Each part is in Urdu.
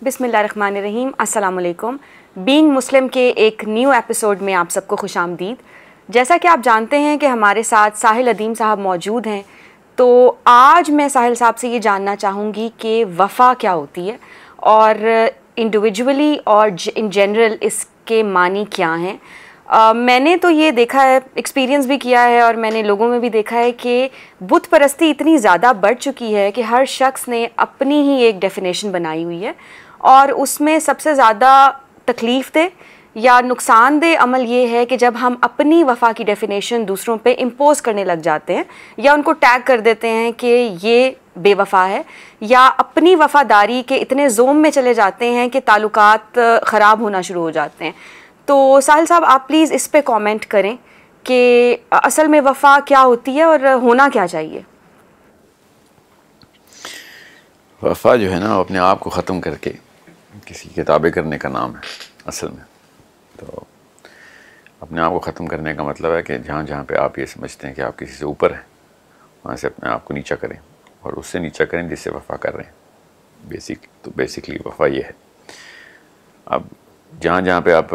بسم اللہ الرحمن الرحیم. السلام علیکم. بینگ مسلم کے ایک نیو ایپیسوڈ میں آپ سب کو خوش آمدید. جیسا کہ آپ جانتے ہیں کہ ہمارے ساتھ ساحل ادیم صاحب موجود ہیں، تو آج میں ساحل صاحب سے یہ جاننا چاہوں گی کہ وفا کیا ہوتی ہے اور انڈیویجولی اور ان جنرل اس کے معنی کیا ہیں. میں نے تو یہ دیکھا ہے، ایکسپیرینس بھی کیا ہے، اور میں نے لوگوں میں بھی دیکھا ہے کہ بت پرستی اتنی زیادہ بڑھ چکی ہے کہ ہر شخص نے اپنی ہی ایک ڈیفینیشن بنائی ہوئی ہے، اور اس میں سب سے زیادہ تکلیف دہ یا نقصان دہ عمل یہ ہے کہ جب ہم اپنی وفا کی ڈیفینیشن دوسروں پہ امپوز کرنے لگ جاتے ہیں یا ان کو ٹیگ کر دیتے ہیں کہ یہ بے وفا ہے، یا اپنی وفاداری کے اتنے زوم میں چلے جاتے ہیں کہ تعلقات خراب ہونا شروع ہو جاتے ہیں. تو ساحل صاحب آپ پلیز اس پہ کامنٹ کریں کہ اصل میں وفا کیا ہوتی ہے اور ہونا کیا چاہیے. وفا جو ہے نا، اپنے آپ کو ختم کر کے کسی کے تابع کرنے کا نام ہے اصل میں. تو اپنے آپ کو ختم کرنے کا مطلب ہے کہ جہاں جہاں پہ آپ یہ سمجھتے ہیں کہ آپ کسی سے اوپر ہیں، وہاں سے اپنے آپ کو نیچا کریں، اور اس سے نیچا کریں جس سے وفا کر رہے ہیں. بیسکلی وفا یہ ہے. اب جہاں جہاں پہ آپ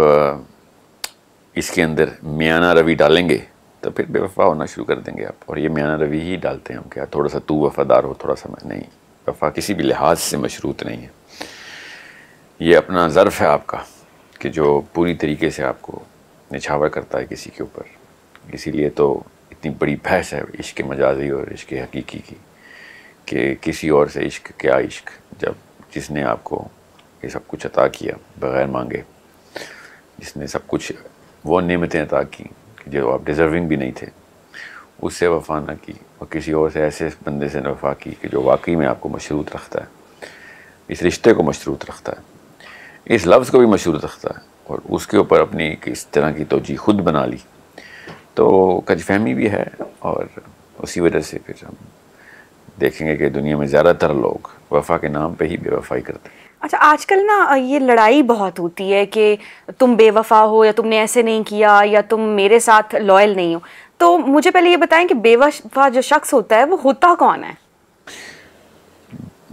اس کے اندر میانہ روی ڈالیں گے تو پھر بے وفا ہونا شروع کر دیں گے آپ. اور یہ میانہ روی ہی ڈالتے ہیں ہم، کہ تھوڑا سا تو وفادار ہو، تھوڑا سا میں نہیں. وفا کسی بھی لحاظ سے مشروط نہیں ہے. یہ اپنا ظرف ہے آپ کا کہ جو پوری طریقے سے آپ کو نچھاور کرتا ہے کسی کے اوپر. اسی لیے تو اتنی بڑی بحث ہے عشق مجازی اور عشق حقیقی کی، کہ کسی اور سے عشق کیا عشق، جب جس نے آپ کو یہ سب کچھ عطا کیا بغیر مانگے، جس نے سب کچھ وہ نعمتیں عطا کی جو آپ ڈیزرونگ بھی نہیں تھے، اس سے وفا نہ کی، اور کسی اور سے ایسے بندے سے وفا کی کہ جو واقعی میں آپ کو مشروط رکھتا ہے، اس رشتے کو مشروط رکھتا ہے، اس لفظ کو بھی مشروط رکھتا ہے، اور اس کے اوپر اپنی اس طرح کی توجیہ خود بنا لی. تو کج فہمی بھی ہے، اور اسی وجہ سے پھر ہم دیکھیں گے کہ دنیا میں زیادہ تر لوگ وفا کے نام پہ ہی بے وفائی کرتے ہیں. اچھا، آج کل نا یہ لڑائی بہت ہوتی ہے کہ تم بے وفا ہو، یا تم نے ایسے نہیں کیا، یا تم میرے ساتھ لائل نہیں ہو. تو مجھے پہلے یہ بتائیں کہ بے وفا جو شخص ہوتا ہے وہ ہوتا کون ہے؟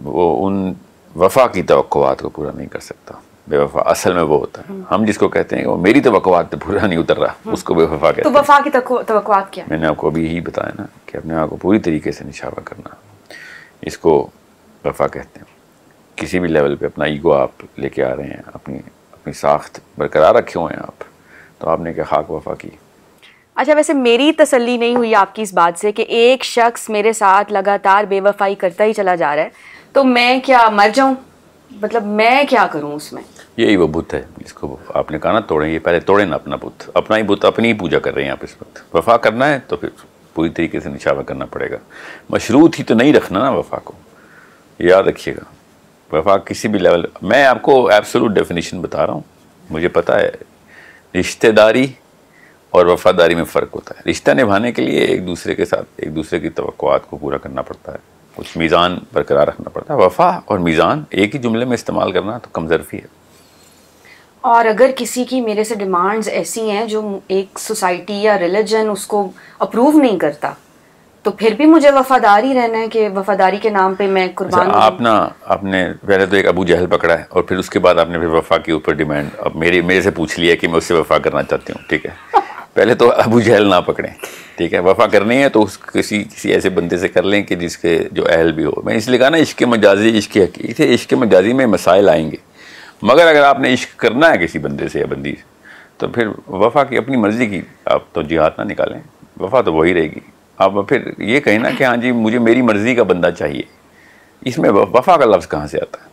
وہ ان وفا کی توقعات کو پورا نہیں کر سکتا. بے وفا اصل میں وہ ہوتا ہے، ہم جس کو کہتے ہیں کہ وہ میری توقعات پہ پورا نہیں اتر رہا، اس کو بے وفا کہتے ہیں. تو وفا کی توقعات کیا؟ میں نے آپ کو ابھی یہی بتایا نا کہ اپنے آپ کو پوری طریقے سے نچھاور کرنا، اس کو وفا کہتے ہیں. کسی بھی لیول پہ اپنا ایگو آپ لے کے آ رہے ہیں، اپنی ساخت برقرار رکھے ہوئے ہیں آپ، تو آپ نے کیا خاک وفا کی. اچھا، ویسے میری تسلی نہیں ہوئی آپ کی اس بات سے کہ ایک شخص میرے ساتھ لگاتار بے وفائی کرتا ہی چلا جا رہا ہے، تو میں کیا مر جاؤں؟ مطلب میں کیا کروں اس میں؟ یہی وہ بت ہے جس کو آپ نے کہا نا توڑیں. یہ پہلے توڑیں نا اپنا بت، اپنا ہی بت اپنی ہی پوجا کر رہے ہیں آپ اس وقت. وفا کرنا ہے تو پھر پوری طریقے سے نچھاور کرنا پڑے گا. مشروط ہی تو نہیں رکھنا نا وفا کو، یاد رکھیے گا. وفا کسی بھی لیول، میں آپ کو ایبسولوٹ ڈیفینیشن بتا رہا ہوں. مجھے پتہ ہے رشتہ داری اور وفاداری میں فرق ہوتا ہے. رشتہ نبھانے کے لیے ایک دوسرے کے ساتھ ایک دوسرے کی توقعات کو پورا کرنا پڑتا ہے، کچھ میزان برقرار رکھنا پڑتا ہے. وفا اور میزان ایک ہی جملے میں استعمال کرنا تو کمزرفی ہے. اور اگر کسی کی میرے سے ڈیمانڈز ایسی ہیں جو ایک سوسائٹی یا ریلیجن اس کو اپروو نہیں کرتا، تو پھر بھی مجھے وفادار ہی رہنا ہے کہ وفاداری کے نام پہ میں قربان ہوں. آپ نے پہلے تو ایک ابو جہل پکڑا ہے، اور پھر اس کے بعد آپ نے پھر وفا کے اوپر ڈیمانڈ اب میرے سے پوچھ لیا کہ میں اس سے وفا کرنا چاہتی ہوں. ٹھیک ہے، پہلے تو ابو جہل نہ پکڑیں. ٹھیک ہے، وفا کرنی ہے تو کسی ایسے بندے سے کر لیں کہ جس کے جو اہل بھی ہو. میں اس لیے کہا نا عشق مجازی عشق حقیقی. عشق مجازی میں مسائل آئیں گے، مگر اگر آپ نے عشق کرنا ہے کسی بندے سے یا بندی سے تو پھر وفا کی اپنی مرضی کی آپ توجیہات نہ نکالیں. وفا تو وہی رہے گی. آپ پھر یہ کہیں نا کہ ہاں جی مجھے میری مرضی کا بندہ چاہیے، اس میں وفا کا لفظ کہاں سے آتا ہے؟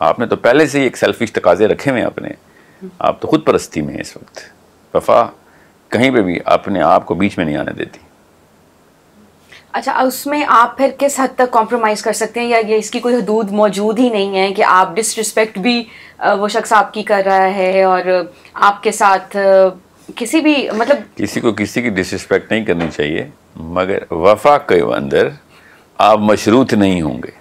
آپ نے تو پہلے سے ہی ایک سیلفش تقاضے رکھے ہوئے ہیں اپنے. آپ تو خود پرستی میں ہیں اس وقت. وفا کہیں پہ بھی اپنے آپ کو بیچ میں نہیں آنے دیتی. اچھا، اس میں آپ پھر کس حد تک کمپرومائز کر سکتے ہیں، یا یہ اس کی کوئی حدود موجود ہی نہیں ہے کہ آپ ڈس رسپیکٹ بھی وہ شخص آپ کی کر رہا ہے، اور آپ کے ساتھ کسی بھی مطلب کسی کو کسی کی ڈس رسپیکٹ نہیں کرنی چاہیے، مگر وفا کے اندر آپ مشروط نہیں ہوں گے.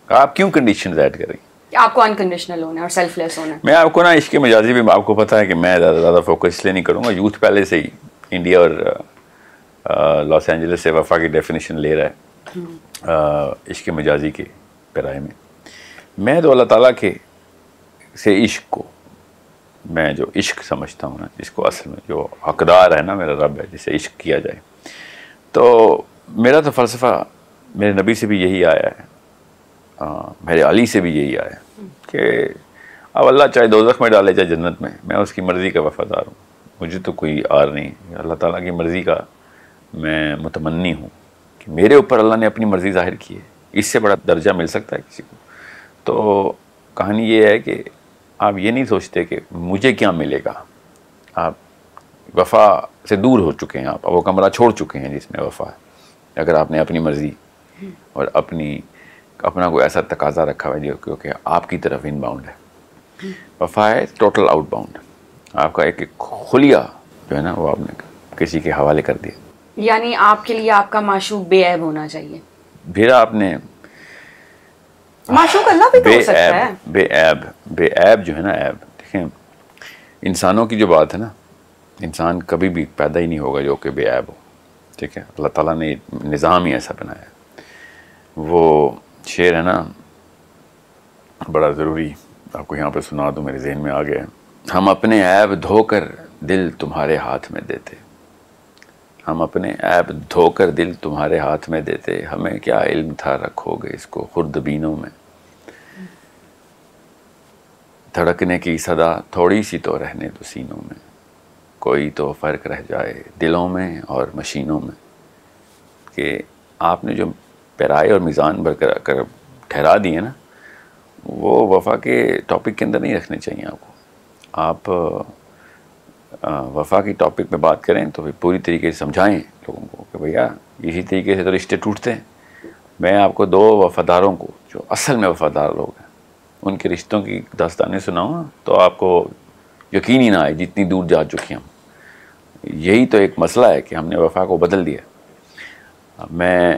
آپ کیوں کنڈیشنز ایڈ کریں؟ آپ کو انکنڈیشنل ہونا ہے اور سیلف لیس ہونا ہے. میں آپ کو نا عشق مجازی بھی آپ کو پتہ ہے کہ میں زیادہ فوکس اس لیے نہیں کروں گا. یوتھ پہلے سے ہی انڈیا اور لاس اینجلس سے وفا کی ڈیفینیشن لے رہا ہے عشق مجازی کے پیرائے میں. میں تو اللہ تعالیٰ کے سے عشق کو میں جو عشق سمجھتا ہوں نا، جس کو اصل میں جو حقدار ہے نا میرا رب ہے جسے عشق کیا جائے، تو میرا تو فلسفہ میرے نبی سے بھی یہی آیا ہے، میرے علی سے بھی یہی آیا ہے کہ اب اللہ چاہے دوزخ میں ڈالے چاہے جنت میں اس کی مرضی کا وفادار ہوں، مجھے تو کوئی آر نہیں، اللہ تعالیٰ کی مرضی کا میں متمنی ہوں کہ میرے اوپر اللہ نے اپنی مرضی ظاہر کی ہے، اس سے بڑا درجہ مل سکتا ہے کسی کو؟ تو کہانی یہ ہے کہ آپ یہ نہیں سوچتے کہ مجھے کیا ملے گا، آپ وفا سے دور ہو چکے ہیں، آپ وہ کمرہ چھوڑ چکے ہیں جس میں وفا ہے، اگر آپ نے اپنی مرضی اور اپنا کوئی ایسا تقاضا رکھا ہوا ہے جو کیونکہ آپ کی طرف ان باؤنڈ ہے۔ وفا ہے ٹوٹل آؤٹ باؤنڈ، آپ کا ایک خلیہ جو ہے نا وہ آپ نے کسی کے حوالے کر دیا، یعنی آپ کے لیے آپ کا معشوق بے عیب ہونا چاہیے، پھر آپ نے معشوق اللہ بھی تو ہو سکتا ہے، بے عیب جو ہے نا عیب، دیکھیں انسانوں کی جو بات ہے نا، انسان کبھی بھی پیدا ہی نہیں ہوگا جو کہ بے عیب ہو، ٹھیک ہے، اللہ تعالیٰ نے نظام ہی ایسا بنایا ہے۔ وہ شعر ہے نا بڑا ضروری، آپ کو یہاں پہ سنا دوں، میرے ذہن میں آ گیا ہے، ہم اپنے عیب دھو کر دل تمہارے ہاتھ میں دیتے، ہم اپنے عیب دھو کر دل تمہارے ہاتھ میں دیتے، ہمیں کیا علم تھا رکھو گے اس کو خردبینوں میں، دھڑکنے کی صدا تھوڑی سی تو رہنے دو سینوں میں، کوئی تو فرق رہ جائے دلوں میں اور مشینوں میں، کہ آپ نے جو پیرائے اور میزان برقرار کر ٹھہرا دیے نا، وہ وفا کے ٹاپک کے اندر نہیں رکھنے چاہیے آپ کو۔ آپ وفا کی ٹاپک پہ بات کریں تو پوری طریقے سے سمجھائیں لوگوں کو کہ بھیا اسی طریقے سے تو رشتے ٹوٹتے ہیں۔ میں آپ کو دو وفاداروں کو جو اصل میں وفادار لوگ ہیں ان کے رشتوں کی داستانیں سناؤں تو آپ کو یقین ہی نہ آئے جتنی دور جا چکے ہم۔ یہی تو ایک مسئلہ ہے کہ ہم نے وفا کو بدل دیا۔ میں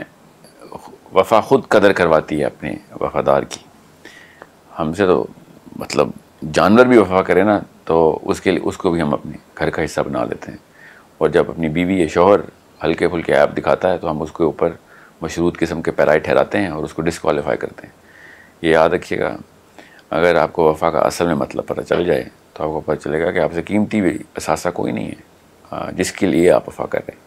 وفا خود قدر کرواتی ہے اپنے وفادار کی، ہم سے تو مطلب جانور بھی وفا کرے نا تو اس کو بھی ہم اپنے گھر کا حصہ بنا لیتے ہیں، اور جب اپنی بیوی یا شوہر ہلکے پھلکے عیب دکھاتا ہے تو ہم اس کے اوپر مشروط قسم کے پیرائے ٹھہراتے ہیں اور اس کو ڈسکوالیفائی کرتے ہیں۔ یہ یاد رکھیے گا، اگر آپ کو وفا کا اصل میں مطلب پتہ چل جائے تو آپ کو پتہ چلے گا کہ آپ سے قیمتی بھی اثاثہ کوئی نہیں ہے جس کے لیے آپ وفا کر رہے ہیں۔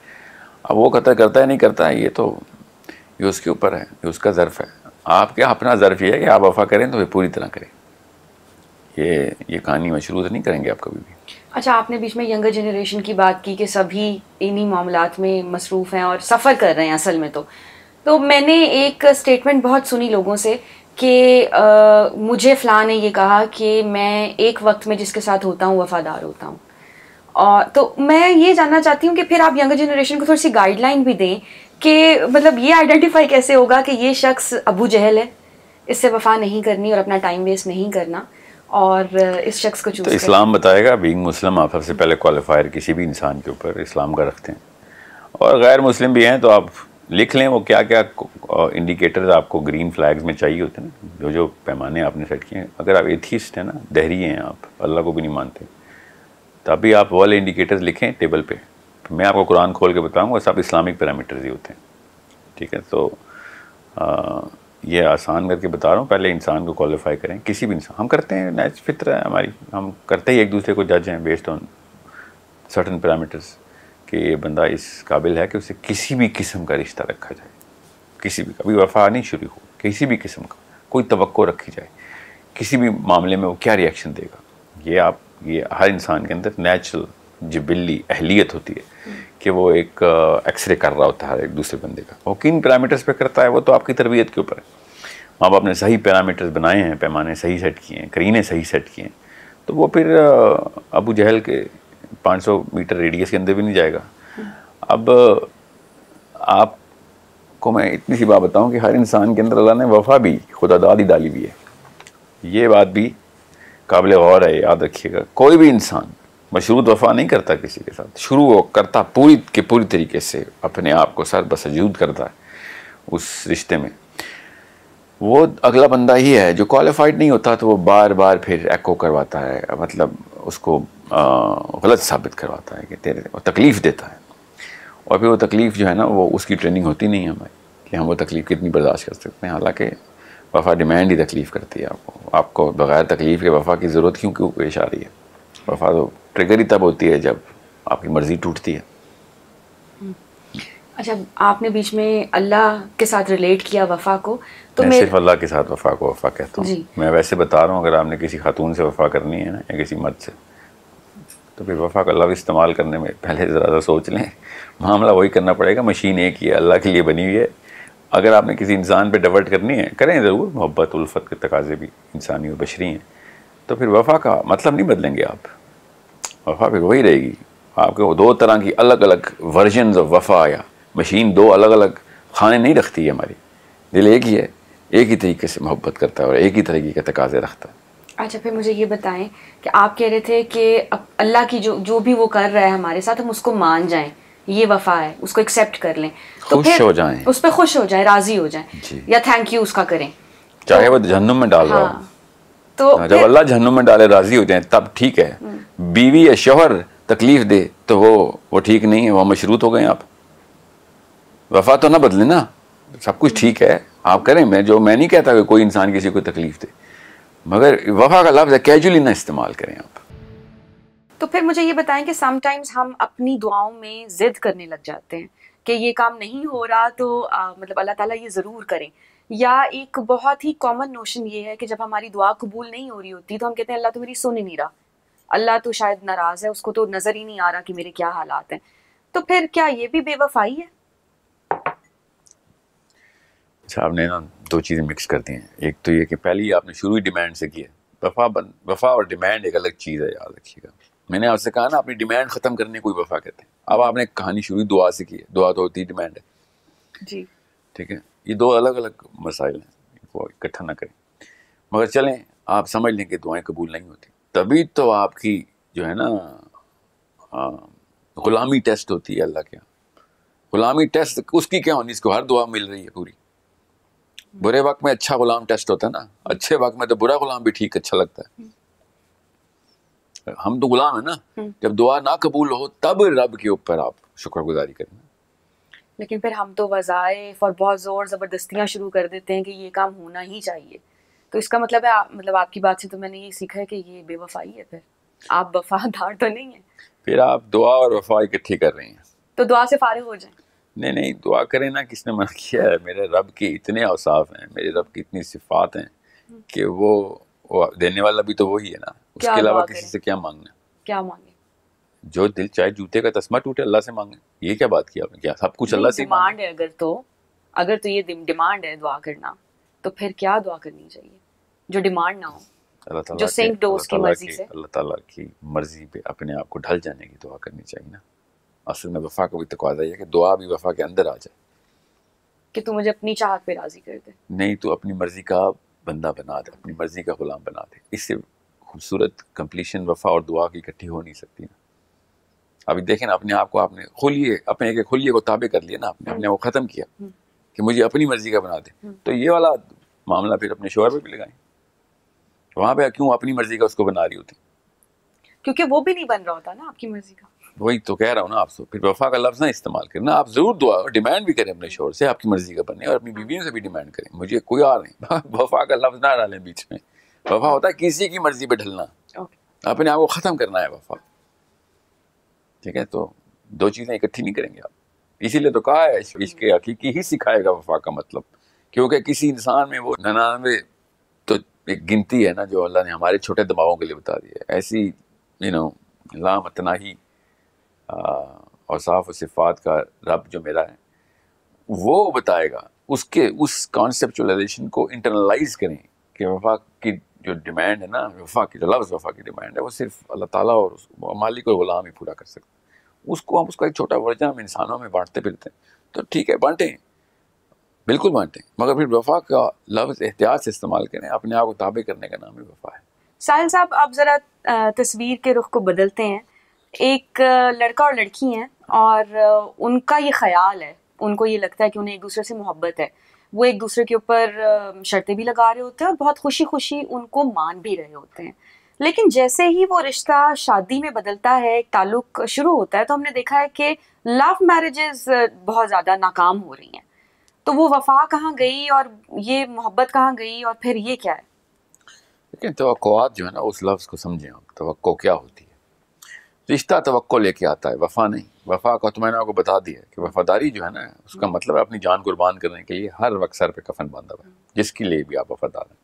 اب وہ قطع کرتا ہے نہیں کرتا ہے یہ اس کے اوپر ہے، یہ اس کا ظرف ہے۔ آپ کیا اپنا ظرف یہ ہے کہ آپ وفا کریں تو پوری طرح کریں، یہ کہانی مشروط نہیں کریں گے آپ کبھی بھی۔ اچھا، آپ نے بیچ میں ینگر جنریشن کی بات کی کہ سبھی انہی معاملات میں مصروف ہیں اور سفر کر رہے ہیں اصل میں، تو میں نے ایک اسٹیٹمنٹ بہت سنی لوگوں سے کہ مجھے فلاں نے یہ کہا کہ میں ایک وقت میں جس کے ساتھ ہوتا ہوں وفادار ہوتا ہوں، اور تو میں یہ جاننا چاہتی ہوں کہ پھر آپ ینگر جنریشن کو تھوڑی سی گائیڈ لائن بھی دیں کہ مطلب یہ آئیڈینٹیفائی کیسے ہوگا کہ یہ شخص ابو جہل ہے، اس سے وفا نہیں کرنی اور اپنا ٹائم ویسٹ نہیں کرنا، اور اس شخص کو چوز تو اسلام بتائے گا، بینگ مسلم آپ سب سے پہلے کوالیفائر کسی بھی انسان کے اوپر اسلام کا رکھتے ہیں، اور غیر مسلم بھی ہیں تو آپ لکھ لیں وہ کیا کیا انڈیکیٹرز آپ کو گرین فلیگز میں چاہیے ہوتے ہیں نا، جو پیمانے آپ نے سیٹ کیے ہیں۔ اگر آپ ایتھیسٹ ہیں نا، دہری ہیں، آپ اللہ کو بھی نہیں مانتے، تب بھی آپ والے انڈیکیٹرز لکھیں ٹیبل پہ، میں آپ کو قرآن کھول کے بتاؤں گا، سب اسلامک پیرامیٹرز ہی ہوتے ہیں، ٹھیک ہے؟ تو یہ آسان کر کے بتا رہا ہوں، پہلے انسان کو کوالیفائی کریں، کسی بھی انسان، ہم کرتے ہیں، نیچ فطر ہے ہماری، ہم کرتے ہی ایک دوسرے کو جج ہیں بیسڈ آن سرٹن پیرامیٹرز کہ یہ بندہ اس قابل ہے کہ اسے کسی بھی قسم کا رشتہ رکھا جائے، کسی بھی، ابھی وفا نہیں شروع ہو، کسی بھی قسم کا کوئی توقع رکھی جائے، کسی بھی معاملے میں وہ کیا ریئیکشن دے گا، یہ ہر انسان کے اندر نیچرل جبلی اہلیت ہوتی ہے کہ وہ ایک ایکس رے کر رہا ہوتا ہے ایک دوسرے بندے کا، وہ کن پیرامیٹرز پہ کرتا ہے وہ تو آپ کی تربیت کے اوپر ہے۔ ماں باپ نے صحیح پیرامیٹرز بنائے ہیں، پیمانے صحیح سیٹ کیے ہیں، قرینے صحیح سیٹ کیے ہیں، تو وہ پھر ابو جہل کے 500 میٹر ریڈیس کے اندر بھی نہیں جائے گا۔ اب آپ کو میں اتنی سی بات بتاؤں کہ ہر انسان کے اندر اللہ نے وفا بھی خدا داد ہی ڈالی ہوئی ہے، یہ بات بھی قابل غور ہے، یاد رکھیے گا۔ کوئی بھی انسان مشروط وفا نہیں کرتا کسی کے ساتھ، شروع وہ کرتا پوری طریقے سے اپنے آپ کو سر بسجود کرتا ہے اس رشتے میں، وہ اگلا بندہ ہی ہے جو کوالیفائڈ نہیں ہوتا تو وہ بار بار پھر ایکو کرواتا ہے، مطلب اس کو غلط ثابت کرواتا ہے کہ تیرے تکلیف دیتا ہے، اور پھر وہ تکلیف جو ہے نا وہ اس کی ٹریننگ ہوتی نہیں ہے ہماری کہ ہم وہ تکلیف کتنی برداشت کر سکتے ہیں، حالانکہ وفا ڈیمانڈ ہی تکلیف کرتی ہے آپ کو بغیر تکلیف کے وفا کی ضرورت کیوں پیش آ رہی ہے؟ وفا تو ٹریگر ہی تب ہوتی ہے جب آپ کی مرضی ٹوٹتی ہے. اچھا آپ نے بیچ میں اللہ کے ساتھ ریلیٹ کیا وفا کو, تو میں صرف اللہ کے ساتھ وفا کو وفا کہتا ہوں. جی میں ویسے بتا رہا ہوں اگر آپ نے کسی خاتون سے وفا کرنی ہے نا یا کسی مرد سے, تو پھر وفا کا لفظ استعمال کرنے میں پہلے ذرا سا سوچ لیں. معاملہ وہی کرنا پڑے گا, مشین ایک ہی ہے, اللہ کے لیے بنی ہوئی ہے. اگر آپ نے کسی انسان پہ ڈیورٹ کرنی ہے کریں ضرور, محبت الفت کے تقاضے بھی انسانی اور بشری ہیں, تو پھر وفا کا مطلب نہیں بدلیں گے آپ. وفا پھر وہی رہے گی. آپ کو دو طرح کی الگ الگ ورژنز آف وفا, یا مشین دو الگ الگ خانے نہیں رکھتی ہے ہماری. دل ایک ہی ہے, ایک ہی طریقے سے محبت کرتا ہے اور ایک ہی طریقے کے تقاضے رکھتا ہے. اچھا پھر مجھے یہ بتائیں کہ آپ کہہ رہے تھے کہ اللہ کی جو بھی وہ کر رہا ہے ہمارے ساتھ ہم اس کو مان جائیں, یہ وفا ہے, اس کو ایکسیپٹ کر لیں, تو خوش ہو جائیں, اس پہ خوش ہو جائیں, راضی ہو جائیں, جی, یا تھینک یو اس کا کریں, چاہے وہ جہنم میں ڈال رہا ہو. تو جب اللہ جہنم میں ڈالے راضی ہو جائیں تب ٹھیک ہے. بیوی یا شوہر تکلیف دے تو وہ ٹھیک نہیں ہے, وہ مشروط ہو گئے آپ. وفا تو نہ بدلے نا, سب کچھ ٹھیک ہے آپ کریں. میں نہیں کہتا کہ کوئی انسان کسی کو تکلیف دے, مگر وفا کا لفظ ہے کیجولی نہ استعمال کریں آپ. تو پھر مجھے یہ بتائیں کہ سم ٹائمز ہم اپنی دعاؤں میں ضد کرنے لگ جاتے ہیں کہ یہ کام نہیں ہو رہا تو مطلب اللہ تعالیٰ یہ ضرور کریں. یا ایک بہت ہی کامن نوشن یہ ہے کہ جب ہماری دعا قبول نہیں ہو رہی ہوتی تو ہم کہتے ہیں اللہ تو میری سن ہی نہیں رہا, اللہ تو شاید ناراض ہے, اس کو تو نظر ہی نہیں آ رہا کہ میرے کیا حالات ہیں. تو پھر کیا یہ بھی بے وفائی ہے؟ اچھا آپ نے نا دو چیزیں مکس کر دی ہیں. ایک تو یہ کہ پہلی آپ نے شروع ہی ڈیمانڈ سے کی ہے. وفا اور ڈیمانڈ ایک الگ چیز ہے, یاد رکھیے گا. میں نے آپ سے کہا نا اپنی ڈیمانڈ ختم کرنے کو وفا کہتے ہیں. اب آپ نے کہانی شروع دعا سے کی ہے, دعا تو ہوتی ڈیمانڈ ہے جی, ٹھیک ہے. یہ دو الگ الگ مسائل ہیں, ان کو اکٹھا نہ کریں. مگر چلیں آپ سمجھ لیں کہ دعائیں قبول نہیں ہوتی, تبھی تو آپ کی جو ہے نا غلامی ٹیسٹ ہوتی ہے اللہ کے یہاں. غلامی ٹیسٹ اس کی کیا ہونی, اس کو ہر دعا مل رہی ہے پوری. برے وقت میں اچھا غلام ٹیسٹ ہوتا ہے نا, اچھے وقت میں تو برا غلام بھی ٹھیک اچھا لگتا ہے. ہم تو غلام ہیں نا, جب دعا نہ قبول ہو تب رب کے اوپر آپ شکر گزاری کریں. لیکن پھر ہم تو وظائف اور بہت زور زبردستیاں شروع کر دیتے ہیں کہ یہ کام ہونا ہی چاہیے. تو اس کا مطلب ہے مطلب آپ کی بات سے تو میں نے یہ سیکھا ہے کہ یہ بے وفائی ہے. پھر آپ وفادار تو نہیں ہیں, پھر آپ دعا اور وفا اکٹھی کر رہی ہیں. تو دعا سے فارغ ہو جائیں. نہیں دعا کریں نا, کس نے منع کیا ہے؟ میرے رب کے اتنے اوصاف ہیں, میرے رب کی اتنی صفات ہیں کہ وہ دینے والا بھی تو وہی ہے نا. اس کے علاوہ کسی سے کیا مانگنا؟ کیا مانگیں؟ جو دل چاہے جوتے کا تسمہ ٹوٹے اللہ سے مانگیں. یہ کیا بات کی آپ نے؟ کیا سب کچھ اللہ سے ڈیمانڈ ہے؟ اگر تو یہ ڈیمانڈ ہے دعا کرنا, تو پھر کیا دعا کرنی چاہیے جو ڈیمانڈ نہ ہو, جو سینک دو اس کی مرضی سے. اللہ تعالیٰ کی مرضی پہ اپنے آپ کو ڈھل جانے کی دعا کرنی چاہیے نا. اصل میں وفا کا بھی تقاضا ہے کہ دعا بھی وفا کے اندر آ جائے, کہ تو مجھے اپنی چاہت پہ راضی کر دے. نہیں تو اپنی مرضی کا بندہ بنا دے, اپنی مرضی کا غلام بنا دے. اس سے خوبصورت کمپلیشن وفا اور دعا کی اکٹھی ہو نہیں سکتی نا. ابھی دیکھیں نا, اپنے آپ کو آپ نے اپنے ایک خلیے کو تابع کر لیا نا, آپ نے اپنے وہ ختم کیا کہ مجھے اپنی مرضی کا بنا دے. تو یہ والا معاملہ پھر اپنے شوہر پہ بھی لگائیں. وہاں پہ کیوں اپنی مرضی کا اس کو بنا رہی ہوتی؟ کیونکہ وہ بھی نہیں بن رہا ہوتا نا آپ کی مرضی کا. وہی تو کہہ رہا ہوں نا آپ سے. پھر وفا کا لفظ نہ استعمال کرنا. آپ ضرور دعا اور ڈیمانڈ بھی کریں اپنے شوہر سے, آپ کی مرضی کا بنے, اور اپنی بیویوں سے بھی ڈیمانڈ کریں. مجھے کوئی اور نہیں, وفا کا لفظ نہ ڈالیں بیچ میں. وفا ہوتا ہے کسی کی مرضی پہ ڈھلنا, اپنے آپ کو ختم کرنا ہے وفا, ٹھیک ہے. تو دو چیزیں اکٹھی نہیں کریں گے آپ. اسی لیے تو کہا ہے عشق حقیقی ہی سکھائے گا وفا کا مطلب, کیونکہ کسی انسان میں وہ 99 تو ایک گنتی ہے نا جو اللہ نے ہمارے چھوٹے دماغوں کے لیے بتا دی ہے. ایسی لامتناہی اوصاف و صفات کا رب جو میرا ہے وہ بتائے گا. اس کانسیپچولائزیشن کو انٹرنلائز کریں کہ وفا کی جو ڈیمانڈ ہے نا, وفا کی جو لفظ وفا کی ڈیمانڈ ہے, وہ صرف اللہ تعالیٰ اور مالک اور غلام ہی پورا کر سکتے. اس کو ہم اس کا ایک چھوٹا ورژن ہم انسانوں میں بانٹتے پھرتے ہیں. تو ٹھیک ہے بانٹیں, بالکل بانٹیں, مگر پھر وفا کا لفظ احتیاط سے استعمال کریں. اپنے آپ کو تابع کرنے کا نام ہی وفا ہے. ساحل صاحب آپ ذرا تصویر کے رخ کو بدلتے ہیں. ایک لڑکا اور لڑکی ہیں اور ان کا یہ خیال ہے, ان کو یہ لگتا ہے کہ انہیں ایک دوسرے سے محبت ہے. وہ ایک دوسرے کے اوپر شرطیں بھی لگا رہے ہوتے ہیں اور بہت خوشی خوشی ان کو مان بھی رہے ہوتے ہیں. لیکن جیسے ہی وہ رشتہ شادی میں بدلتا ہے, ایک تعلق شروع ہوتا ہے, تو ہم نے دیکھا ہے کہ لو میرجز بہت زیادہ ناکام ہو رہی ہیں. تو وہ وفا کہاں گئی اور یہ محبت کہاں گئی اور پھر یہ کیا ہے؟ لیکن توقعات جو ہے نا، اس لفظ کو سمجھیں آپ، توقع کیا ہوتی ہے؟ رشتہ توقع لے کے آتا ہے، وفا نہیں. وفا کا تو میں نے آپ کو بتا دیا کہ وفاداری جو ہے نا، اس کا مطلب ہے اپنی جان قربان کرنے کے لیے ہر وقت سر پہ کفن باندھا ہوا ہے، جس کے لیے بھی آپ وفادار ہیں.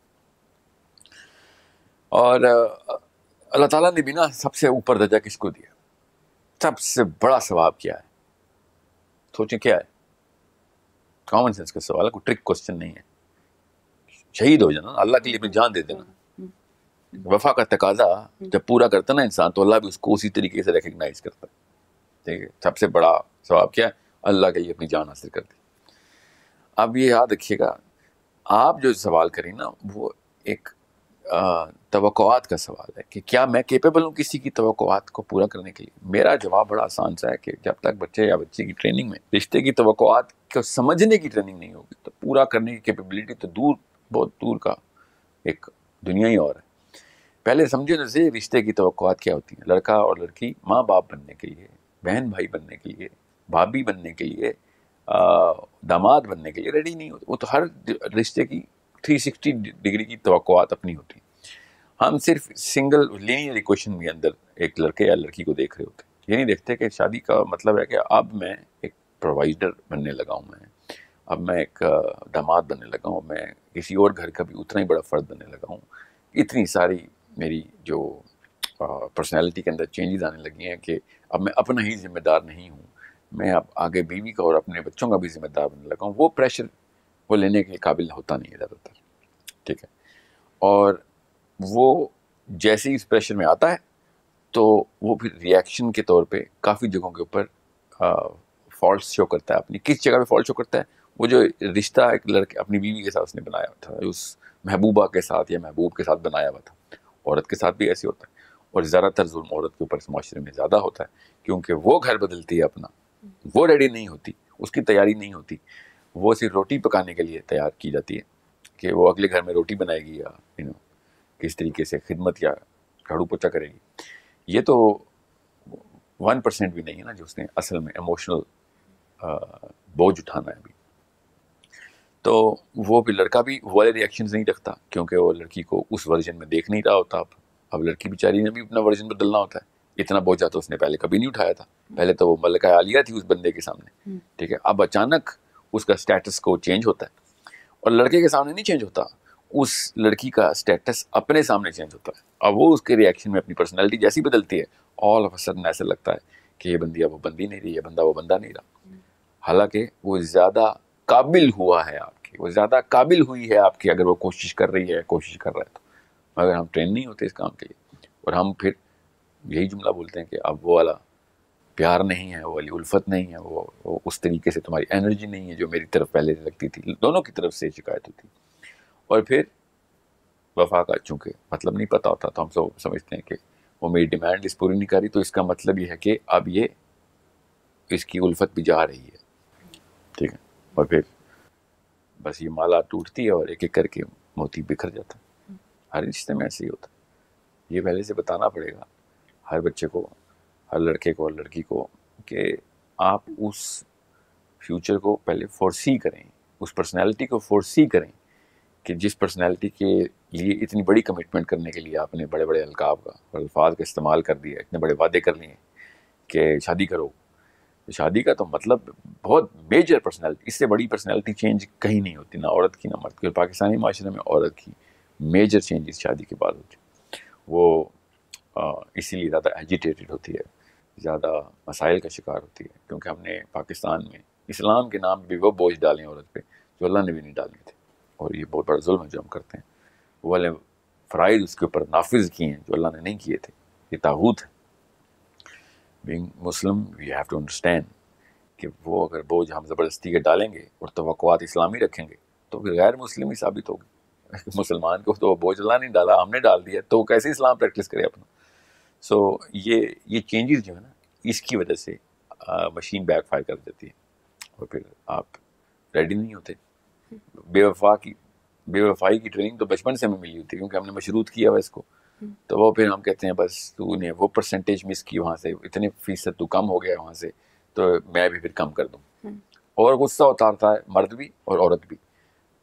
اور اللہ تعالیٰ نے بھی نا سب سے اوپر درجہ کس کو دیا؟ سب سے بڑا ثواب کیا ہے؟ سوچیں کیا ہے؟ کامن سینس کا سوال ہے، کوئی ٹرک کوسچن نہیں ہے. شہید ہو جانا، اللہ کے لیے اپنی جان دے دینا. وفا کا تقاضا جب پورا کرتا نا انسان، تو اللہ بھی اس کو اسی طریقے سے ریکگنائز کرتا ہے. ٹھیک ہے، سب سے بڑا ثواب کیا ہے؟ اللہ کے لیے اپنی جان حاصل کر دی. اب یہ یاد رکھیے گا، آپ جو سوال کریں نا، وہ ایک توقعات کا سوال ہے کہ کیا میں کیپیبل ہوں کسی کی توقعات کو پورا کرنے کے لیے. میرا جواب بڑا آسان سا ہے کہ جب تک بچے یا بچی کی ٹریننگ میں رشتے کی توقعات کو سمجھنے کی ٹریننگ نہیں ہوگی، تو پورا کرنے کی کیپیبلٹی تو دور، بہت دور کا ایک دنیا ہی اور ہے. پہلے سمجھو جیسے رشتے کی توقعات کیا ہوتی ہیں. لڑکا اور لڑکی ماں باپ بننے کے لیے، بہن بھائی بننے کے لیے، بھابھی بننے کے لیے، داماد بننے کے لیے ریڈی نہیں ہوتے. وہ تو ہر رشتے کی 360 ڈگری کی توقعات اپنی ہوتی ہیں. ہم صرف سنگل لینئر ایکویشن کے اندر ایک لڑکے یا لڑکی کو دیکھ رہے ہوتے ہیں. یہ نہیں دیکھتے کہ شادی کا مطلب ہے کہ اب میں ایک پرووائڈر بننے لگا ہوں، اب میں ایک داماد بننے لگا ہوں، میں کسی اور گھر کا بھی اتنا ہی بڑا فرد بننے لگا ہوں. اتنی ساری میری جو پرسنالٹی کے اندر چینجز آنے لگی ہیں کہ اب میں اپنا ہی ذمہ دار نہیں ہوں، میں اب آگے بیوی کا اور اپنے بچوں کا بھی ذمہ دار بننے لگا ہوں. وہ پریشر وہ لینے کے قابل ہوتا نہیں ہے زیادہ تر. ٹھیک ہے، اور وہ جیسے ہی اس پریشر میں آتا ہے تو وہ پھر ریئیکشن کے طور پہ کافی جگہوں کے اوپر فالٹس شو کرتا ہے. اپنی کس جگہ پہ فالٹ شو کرتا ہے؟ وہ جو رشتہ ایک لڑکے اپنی بیوی کے ساتھ اس نے بنایا تھا، اس محبوبہ کے ساتھ یا محبوب کے ساتھ بنایا ہوا تھا. عورت کے ساتھ بھی ایسے ہوتا ہے، اور زیادہ تر ظلم عورت کے اوپر اس معاشرے میں زیادہ ہوتا ہے، کیونکہ وہ گھر بدلتی ہے اپنا، وہ ریڈی نہیں ہوتی، اس کی تیاری نہیں ہوتی. وہ صرف روٹی پکانے کے لیے تیار کی جاتی ہے کہ وہ اگلے گھر میں روٹی بنائے گی یا کس طریقے سے خدمت یا جھاڑو پوچھا کرے گی. یہ تو 1% بھی نہیں ہے نا جو اس نے اصل میں ایموشنل بوجھ اٹھانا ہے ابھی. تو وہ بھی لڑکا بھی والے ریئیکشنز نہیں رکھتا، کیونکہ وہ لڑکی کو اس ورژن میں دیکھ نہیں رہا ہوتا. اب لڑکی بیچاری نے بھی اپنا ورژن بدلنا ہوتا ہے. اتنا بوجھا تو اس نے پہلے کبھی نہیں اٹھایا تھا. پہلے تو وہ ملکہ عالیہ تھی اس بندے کے سامنے. ٹھیک ہے، اب اچانک اس کا سٹیٹس کو چینج ہوتا ہے، اور لڑکے کے سامنے نہیں چینج ہوتا، اس لڑکی کا سٹیٹس اپنے سامنے چینج ہوتا ہے. اب وہ اس کے ریئیکشن میں اپنی پرسنالٹی جیسی بدلتی ہے، آل آف اے سڈن ایسا لگتا ہے کہ یہ بندی اب وہ بندی نہیں رہی، یہ بندہ وہ بندہ نہیں رہا. حالانکہ وہ زیادہ قابل ہوا ہے آپ کی، وہ زیادہ قابل ہوئی ہے آپ کی، اگر وہ کوشش کر رہی ہے، کوشش کر رہا ہے تو. مگر ہم ٹرین نہیں ہوتے اس کام کے لیے، اور ہم پھر یہی جملہ بولتے ہیں کہ اب وہ والا پیار نہیں ہے، وہ والی الفت نہیں ہے، وہ اس طریقے سے تمہاری انرجی نہیں ہے جو میری طرف پہلے لگتی تھی. دونوں کی طرف سے شکایت ہوتی. اور پھر وفا کا چونکہ مطلب نہیں پتہ ہوتا، تو ہم سب سمجھتے ہیں کہ وہ میری ڈیمانڈ اس پوری نہیں کر رہی، تو اس کا مطلب یہ ہے کہ اب یہ اس کی الفت بھی جا رہی ہے. ٹھیک ہے، اور پھر بس یہ مالا ٹوٹتی ہے اور ایک ایک کر کے موتی بکھر جاتا ہے. ہر رشتے میں ایسے ہی ہوتا ہے. یہ پہلے سے بتانا پڑے گا ہر بچے کو، ہر لڑکے کو اور لڑکی کو، کہ آپ اس فیوچر کو پہلے فورسی کریں، اس پرسنالٹی کو فورسی کریں کہ جس پرسنالٹی کے لیے اتنی بڑی کمٹمنٹ کرنے کے لیے آپ نے بڑے بڑے القاب کا اور الفاظ کا استعمال کر دیا، اتنے بڑے وعدے کر لیے کہ شادی کرو. شادی کا تو مطلب بہت میجر پرسنالٹی، اس سے بڑی پرسنالٹی چینج کہیں نہیں ہوتی، نہ عورت کی نہ مرد کی. پاکستانی معاشرے میں عورت کی میجر چینجز شادی کے بعد ہوتی. وہ اسی لیے زیادہ ایجیٹیٹڈ ہوتی ہے، زیادہ مسائل کا شکار ہوتی ہے، کیونکہ ہم نے پاکستان میں اسلام کے نام پہ وہ بوجھ ڈالے ہیں عورت پہ جو اللہ نے بھی نہیں ڈالے تھے. اور یہ بہت بڑا ظلم ہے جو ہم کرتے ہیں. وہ والے فرائض اس کے اوپر نافذ کیے ہیں جو اللہ نے نہیں کیے تھے. یہ طاغوت ہے. Being Muslim we have to understand کہ وہ اگر بوجھ ہم زبردستی کے ڈالیں گے اور توقعات اسلامی رکھیں گے تو پھر غیر مسلم ہی ثابت ہوگی. مسلمان کو تو وہ بوجھ اللہ نہیں ڈالا، ہم نے ڈال دیا، تو وہ کیسے اسلام پریکٹس کرے اپنا. سو یہ چینجز جو ہے نا، اس کی وجہ سے مشین بیک فائر کر دیتی ہے، اور پھر آپ ریڈی نہیں ہوتے. بے وفائی کی ٹریننگ تو بچپن سے ہمیں ملی ہوتی ہے، کیونکہ ہم نے مشروط کیا ہوا اس کو. تو وہ پھر ہم کہتے ہیں بس تو نے وہ پرسنٹیج مس کی وہاں سے، اتنے فیصد تو کم ہو گیا وہاں سے، تو میں بھی پھر کم کر دوں. اور غصہ اتارتا ہے مرد بھی اور عورت بھی.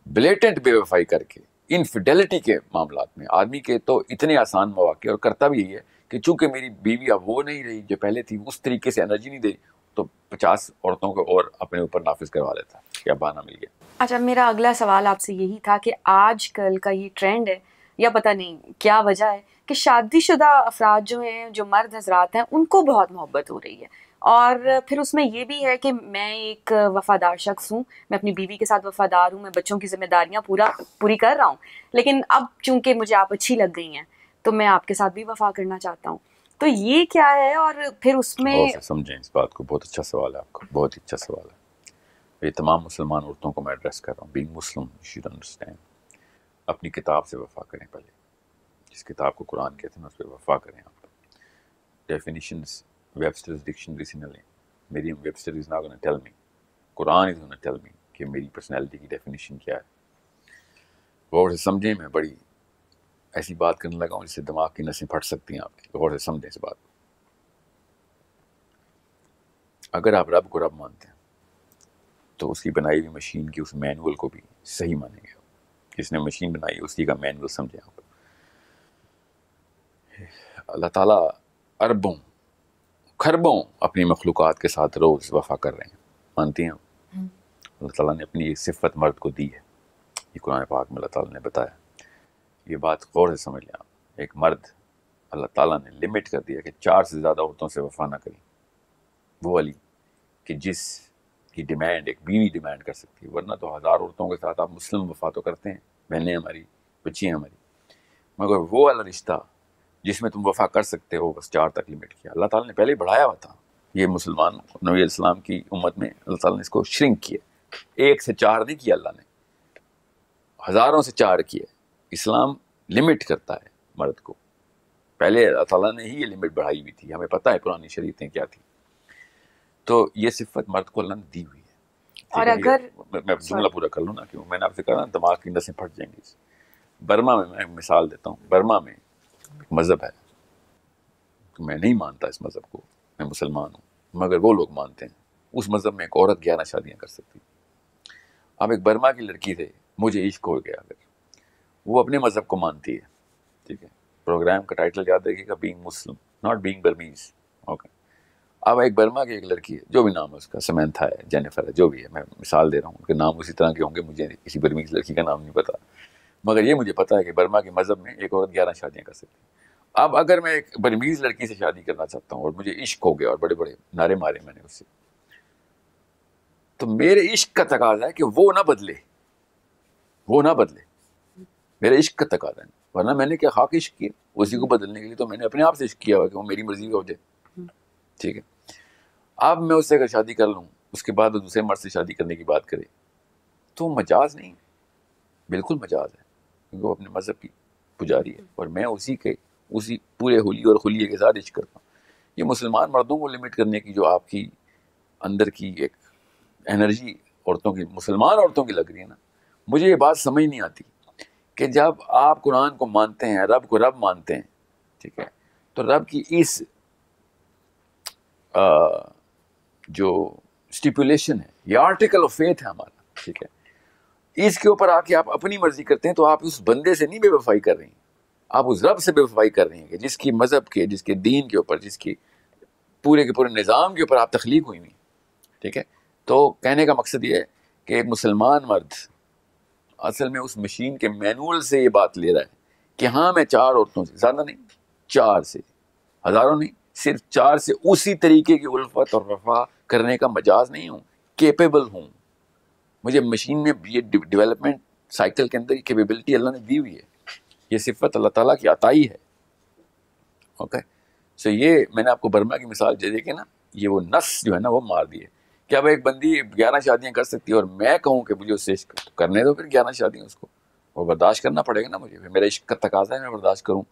بلیٹنٹ بے وفائی کر کے انفیڈیلٹی کے معاملات میں آدمی کے تو اتنے آسان مواقع, اور کرتا بھی یہی ہے کہ چونکہ میری بیوی اب وہ نہیں رہی جو پہلے تھی, اس طریقے سے انرجی نہیں دے, تو 50 عورتوں کو اور اپنے اوپر نافذ کروا لیتا ہے. کیا بہانہ مل گیا. اچھا, میرا اگلا سوال آپ سے یہی تھا کہ آج کل کا یہ ٹرینڈ ہے یا پتہ نہیں کیا وجہ ہے کہ شادی شدہ افراد جو ہیں, جو مرد حضرات ہیں, ان کو بہت محبت ہو رہی ہے, اور پھر اس میں یہ بھی ہے کہ میں ایک وفادار شخص ہوں, میں اپنی بیوی کے ساتھ وفادار ہوں, میں بچوں کی ذمہ داریاں پوری کر رہا ہوں, لیکن اب چونکہ مجھے آپ اچھی لگ گئی ہیں تو میں آپ کے ساتھ بھی وفا کرنا چاہتا ہوں. تو یہ کیا ہے, اور پھر اس میں سمجھیں اس بات کو. بہت اچھا سوال ہے آپ کا, بہت ہی اچھا سوال ہے. یہ تمام مسلمان عورتوں کو میں ایڈریس کر رہا ہوں. Being Muslim you should understand. اپنی کتاب سے وفا کریں پہلے. جس کتاب کو قرآن کہتے ہیں اس پہ وفا کریں. آپ ڈیفینیشنز ویبسٹرز ڈکشنری سے نہ لیں. میری Webster is not gonna tell me, Quran is gonna tell me کہ میری پرسنالٹی کی ڈیفینیشن کیا ہے. غور سے سمجھیں. میں بڑی ایسی بات کرنے لگا ہوں جس سے دماغ کی نسیں پھٹ سکتی ہیں آپ کی. غور سے سمجھیں اس بات کو. اگر آپ رب کو رب مانتے ہیں تو اس کی بنائی ہوئی مشین کی اس مینول کو بھی صحیح مانیں گے. جس نے مشین بنائی اسی کا مینول سمجھیں آپ. اللہ تعالیٰ اربوں کھربوں اپنی مخلوقات کے ساتھ روز وفا کر رہے ہیں. مانتی ہیں آپ؟ اللہ تعالیٰ نے اپنی یہ صفت مرد کو دی ہے. یہ قرآن پاک میں اللہ تعالیٰ نے بتایا. یہ بات غور سے سمجھ لیں آپ. ایک مرد اللہ تعالیٰ نے لمٹ کر دیا کہ 4 سے زیادہ عورتوں سے وفا نہ کریں. وہ والی کہ جس کی ڈیمانڈ ایک بیوی ڈیمانڈ کر سکتی ہے. ورنہ تو 1000 عورتوں کے ساتھ آپ مسلم وفا تو کرتے ہیں, بہنیں ہماری, بچیاں ہماری, مگر وہ والا رشتہ جس میں تم وفا کر سکتے ہو بس 4 تک لمٹ کیا. اللہ تعالیٰ نے پہلے بڑھایا ہوا تھا. یہ مسلمان نبی علیہ السلام کی امت میں اللہ تعالیٰ نے اس کو شرنک کیا. 1 سے 4 نہیں کیا, اللہ نے ہزاروں سے 4 کیا. اسلام لمٹ کرتا ہے مرد کو. پہلے اللہ تعالیٰ نے ہی یہ لمٹ بڑھائی ہوئی تھی. ہمیں پتہ ہے پرانی شریعتیں کیا تھی. تو یہ صفت مرد کو اللہ نے دی ہوئی ہے. اور اگر میں جملہ پورا کر لوں نا, کہ میں نے آپ سے کہا نا دماغ کی نسیں پھٹ جائیں گی. برما میں مثال دیتا ہوں. برما میں ایک مذہب ہے, میں نہیں مانتا اس مذہب کو, میں مسلمان ہوں, مگر وہ لوگ مانتے ہیں. اس مذہب میں ایک عورت 11 شادیاں کر سکتی. اب ایک برما کی لڑکی تھے, مجھے عشق ہو گیا. اگر وہ اپنے مذہب کو مانتی ہے, ٹھیک ہے, پروگرام کا ٹائٹل یاد رکھیے گا, being Muslim not being Burmese. Okay. اب ایک برما کی ایک لڑکی ہے, جو بھی نام ہے اس کا, سمینتھا ہے, جینیفر ہے, جو بھی ہے, میں مثال دے رہا ہوں, ان کے نام اسی طرح کے ہوں گے. مجھے کسی برمیز لڑکی کا نام نہیں پتا, مگر یہ مجھے پتا ہے کہ برما کے مذہب میں ایک عورت 11 شادیاں کر سکتی ہے. اب اگر میں ایک برمیز لڑکی سے شادی کرنا چاہتا ہوں اور مجھے عشق ہو گیا اور بڑے بڑے نعرے مارے میں نے اس سے, تو میرے عشق کا تقاضا ہے کہ وہ نہ بدلے, وہ نہ بدلے. میرے عشق کا تقاضا ہے. ورنہ میں نے کیا خاک عشق کیا اسی کو بدلنے کے لیے؟ تو میں نے اپنے آپ سے عشق کیا ہوا کہ وہ میری مرضی کا ہو جائے. ٹھیک ہے. اب میں اس سے اگر شادی کر لوں, اس کے بعد وہ دوسرے مرد سے شادی کرنے کی بات کرے, تو مجاز نہیں, بالکل مجاز ہے, کیونکہ وہ اپنے مذہب کی پجاری ہے اور میں اسی پورے حلیے اور خلیے کے ساتھ عشق کرتا ہوں. یہ مسلمان مردوں کو لمٹ کرنے کی جو آپ کی اندر کی ایک انرجی عورتوں کی, مسلمان عورتوں کی لگ رہی ہے نا, مجھے یہ بات سمجھ نہیں آتی کہ جب آپ قرآن کو مانتے ہیں, رب کو رب مانتے ہیں, ٹھیک ہے, تو رب کی اس جو اسٹیپولیشن ہے, یہ آرٹیکل آف فیتھ ہے ہمارا, ٹھیک ہے, اس کے اوپر آ کے آپ اپنی مرضی کرتے ہیں, تو آپ اس بندے سے نہیں بے وفائی کر رہی ہیں, آپ اس رب سے بے وفائی کر رہی ہیں کہ جس کی مذہب کے, جس کے دین کے اوپر, جس کی پورے کے پورے نظام کے اوپر آپ تخلیق ہوئی ہوئی. ٹھیک ہے. تو کہنے کا مقصد یہ ہے کہ ایک مسلمان مرد اصل میں اس مشین کے مینول سے یہ بات لے رہا ہے کہ ہاں میں 4 عورتوں سے, زیادہ نہیں, 4 سے, ہزاروں نہیں, صرف 4 سے اسی طریقے کی الفت اور وفا کرنے کا مجاز نہیں ہوں, کیپیبل ہوں. مجھے مشین میں یہ ڈیولپمنٹ سائیکل کے اندر یہ کیپیبلٹی اللہ نے دی ہوئی ہے. یہ صفت اللہ تعالیٰ کی عطائی ہے. اوکے. سو یہ میں نے آپ کو برما کی مثال دے کے نا, یہ وہ نس جو ہے نا وہ مار دی ہے کہ اب ایک بندی 11 شادیاں کر سکتی ہے اور میں کہوں کہ مجھے اس سے عشق کرنے دو, پھر 11 شادیاں اس کو, وہ برداشت کرنا پڑے گا نا مجھے, میرا عشق کا تقاضا ہے میں برداشت کروں.